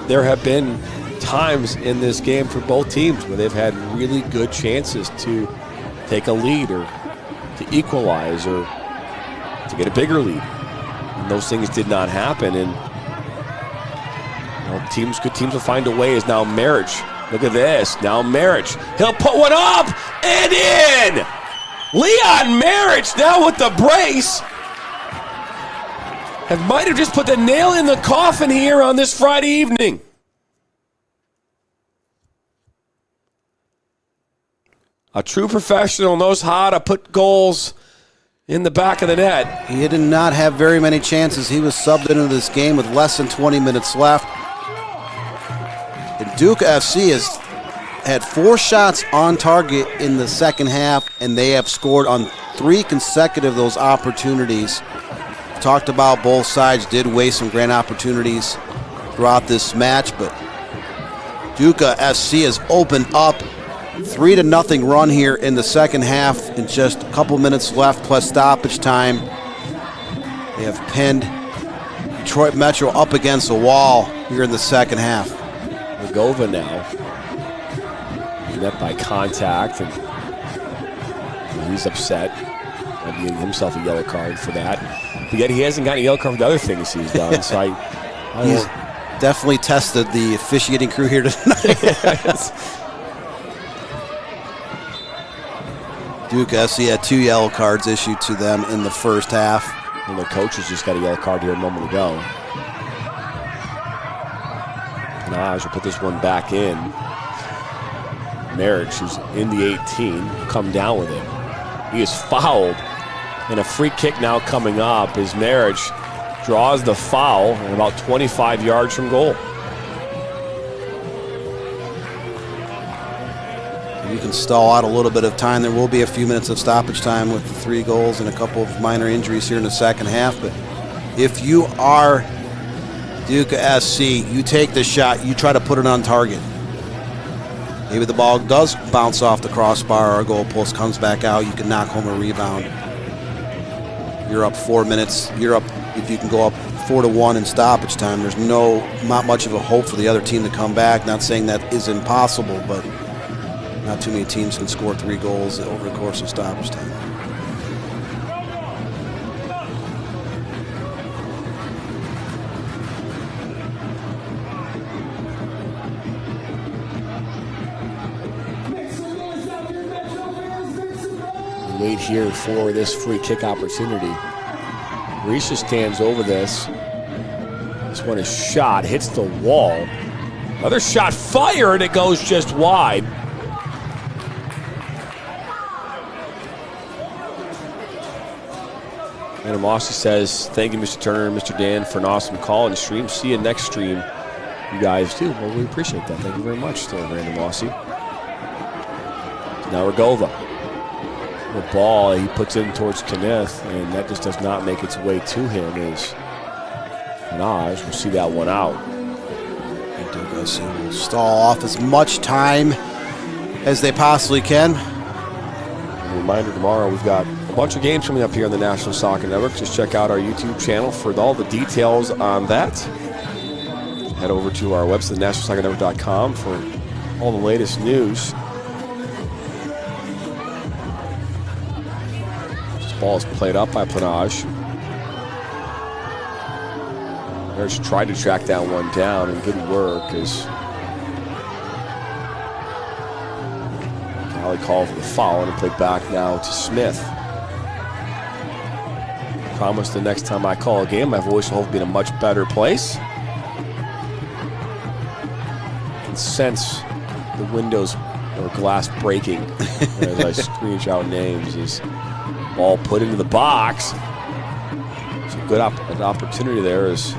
there have been times in this game for both teams where they've had really good chances to take a lead or to equalize or to get a bigger lead. And those things did not happen. And you know, good teams will find a way. Is now Marriage. Look at this. Now Marriage. He'll put one up and in. Leon Marriage now with the brace. Might have just put the nail in the coffin here on this Friday evening. A true professional knows how to put goals in the back of the net. He did not have very many chances. He was subbed into this game with less than 20 minutes left. And Duka FC has had 4 shots on target in the second half, and they have scored on 3 consecutive of those opportunities. Talked about both sides did waste some grand opportunities throughout this match, but Duka FC has opened up 3-0 run here in the second half in just a couple minutes left plus stoppage time. They have pinned Detroit Metro up against a wall here in the second half. Legova now. Met by contact, and he's upset. Might be getting himself a yellow card for that. But yet he hasn't gotten a yellow card for the other things he's done. So he's definitely tested the officiating crew here tonight. Duke FC had 2 yellow cards issued to them in the first half. And the coaches just got a yellow card here a moment ago. Panage will put this one back in. Marriage, who's in the 18, will come down with it. He is fouled. And a free kick now coming up as Marriage draws the foul and about 25 yards from goal. You can stall out a little bit of time. There will be a few minutes of stoppage time with the 3 goals and a couple of minor injuries here in the second half. But if you are Duka SC, you take the shot, you try to put it on target. Maybe the ball does bounce off the crossbar or goal post, comes back out, you can knock home a rebound. You're up 4 minutes. You're up, if you can go up 4-1 in stoppage time, there's not much of a hope for the other team to come back. Not saying that is impossible, but not too many teams can score 3 goals over the course of stoppage time. Wait here for this free kick opportunity. Risha stands over this. This one is shot, hits the wall. Another shot fired, it goes just wide. And Mossy says, thank you, Mr. Turner and Mr. Dan, for an awesome call and stream. See you next stream, you guys too. Well, we appreciate that. Thank you very much, still, Brandon Mossy. Now Regova. The ball he puts in towards Kenneth, and that just does not make its way to him as Naj will see that one out. Duka will stall off as much time as they possibly can. A reminder, tomorrow we've got a bunch of games coming up here on the National Soccer Network. Just check out our YouTube channel for all the details on that. Head over to our website, nationalsoccernetwork.com, for all the latest news. Ball is played up by Planage. There's tried to track that one down, and good work as Cali called for the foul and played back now to Smith. I promise the next time I call a game, my voice will hopefully be in a much better place. I can sense the windows or glass breaking as I screech out names. Ball put into the box. It's a good an opportunity there as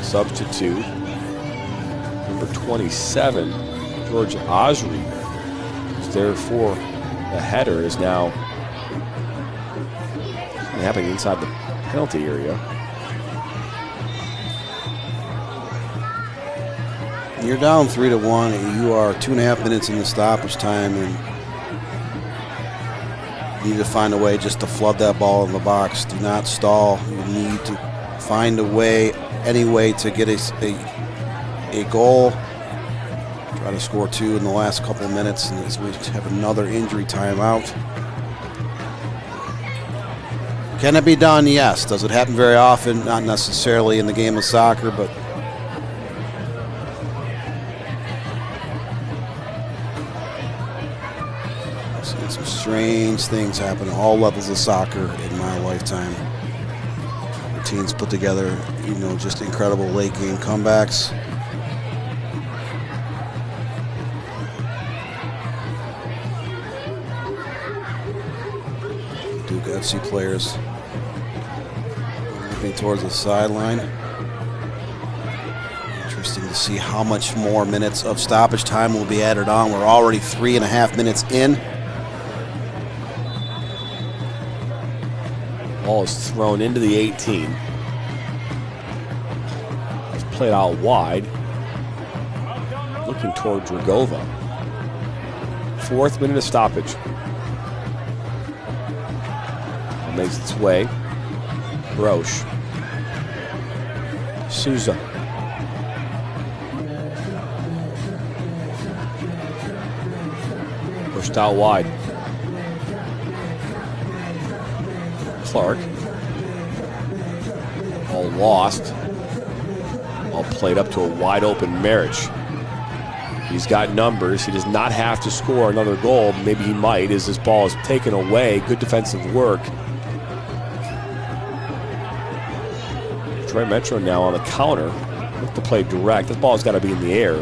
substitute number 27, George Osri, is there for the header, is now happening inside the penalty area. You're down 3-1. You are 2.5 minutes in the stoppage time, and you need to find a way just to flood that ball in the box. Do not stall. You need to find a way, any way, to get a goal. Try to score 2 in the last couple of minutes, and as we have another injury timeout. Can it be done? Yes. Does it happen very often? Not necessarily in the game of soccer, but I've seen some strange things happen at all levels of soccer in my lifetime. The teams put together, just incredible late game comebacks. Duka FC players moving towards the sideline. Interesting to see how much more minutes of stoppage time will be added on. We're already 3.5 minutes in. Ball is thrown into the 18. It's played out wide. Looking toward Dragova. 4th minute of stoppage. Makes its way. Roche. Souza. Pushed out wide. Clark. All lost. All played up to a wide open Marriage. He's got numbers. He does not have to score another goal. Maybe he might as this ball is taken away. Good defensive work. Detroit Metro now on the counter. Look to play direct. This ball's got to be in the air.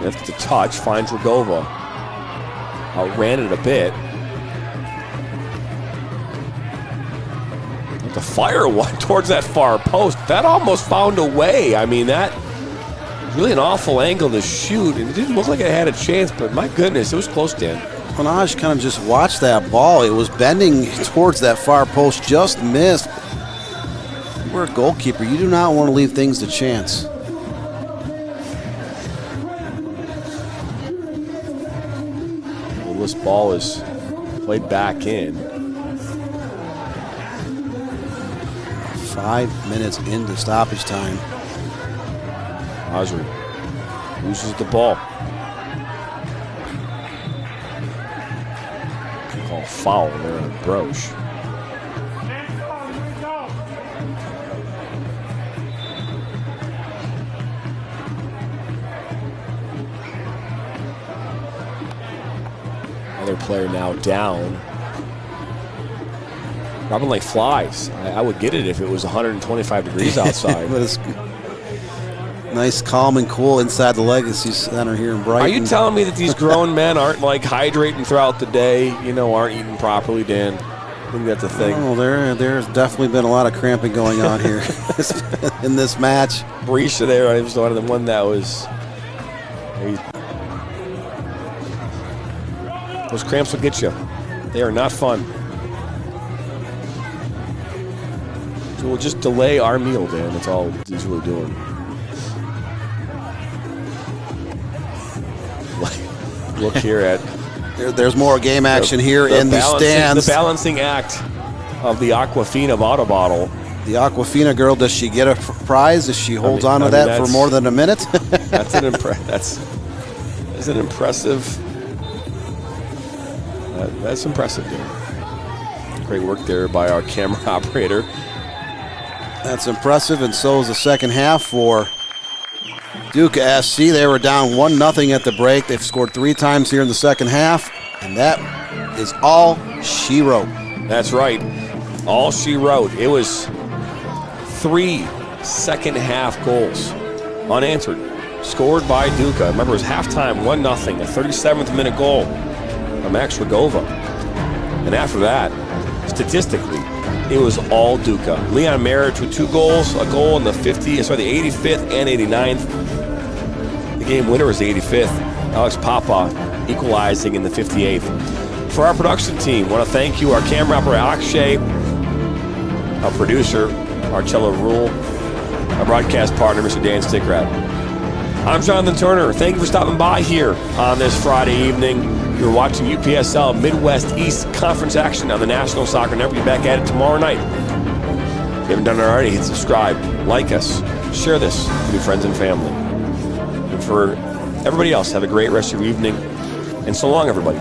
That's the touch. Finds Rogova. Outran it a bit. To fire one towards that far post. That almost found a way. I mean, that was really an awful angle to shoot. And it didn't look like it had a chance, but my goodness, it was close, Dan. Panaj kind of just watched that ball. It was bending towards that far post, just missed. You're a goalkeeper. You do not want to leave things to chance. Well, this ball is played back in. 5 minutes into stoppage time. Osri loses the ball. Call foul there on Broche. Another player now down. Rubbing like flies. I would get it if it was 125 degrees outside. But it's nice, calm, and cool inside the Legacy Center here in Brighton. Are you telling me that these grown men aren't like hydrating throughout the day? You know, aren't eating properly, Dan? I think that's a thing. Oh, there's definitely been a lot of cramping going on here in this match. Berisha there, I was one of the one that was. Those cramps will get you. They are not fun. So we'll just delay our meal, Dan. That's all he's really doing. Look here at there's more game action here in the stands. The balancing act of the Aquafina water bottle. The Aquafina girl, does she get a prize if she holds on to that for more than a minute? That's an impressive. That's impressive, Dan. Great work there by our camera operator. That's impressive, and so is the second half for Duka FC. They were down 1-0 at the break. They've scored 3 times here in the second half, and that is all she wrote. That's right. All she wrote. It was 3 second half goals unanswered, scored by Duka. Remember, it was halftime, 1-0, a 37th minute goal from Max Rogova. And after that, statistically, it was all Duka. Leon Marriage with 2 goals, a goal in the 85th and 89th. The game winner was the 85th. Alex Papa equalizing in the 58th. For our production team, I want to thank you, our camera operator Akshay, our producer, Marcello Rule, our broadcast partner, Mr. Dan Stickrad. I'm Jonathan Turner. Thank you for stopping by here on this Friday evening. You're watching UPSL Midwest East Conference action on the National Soccer Network. We'll be back at it tomorrow night. If you haven't done it already, hit subscribe, like us, share this with your friends and family. And for everybody else, have a great rest of your evening. And so long, everybody.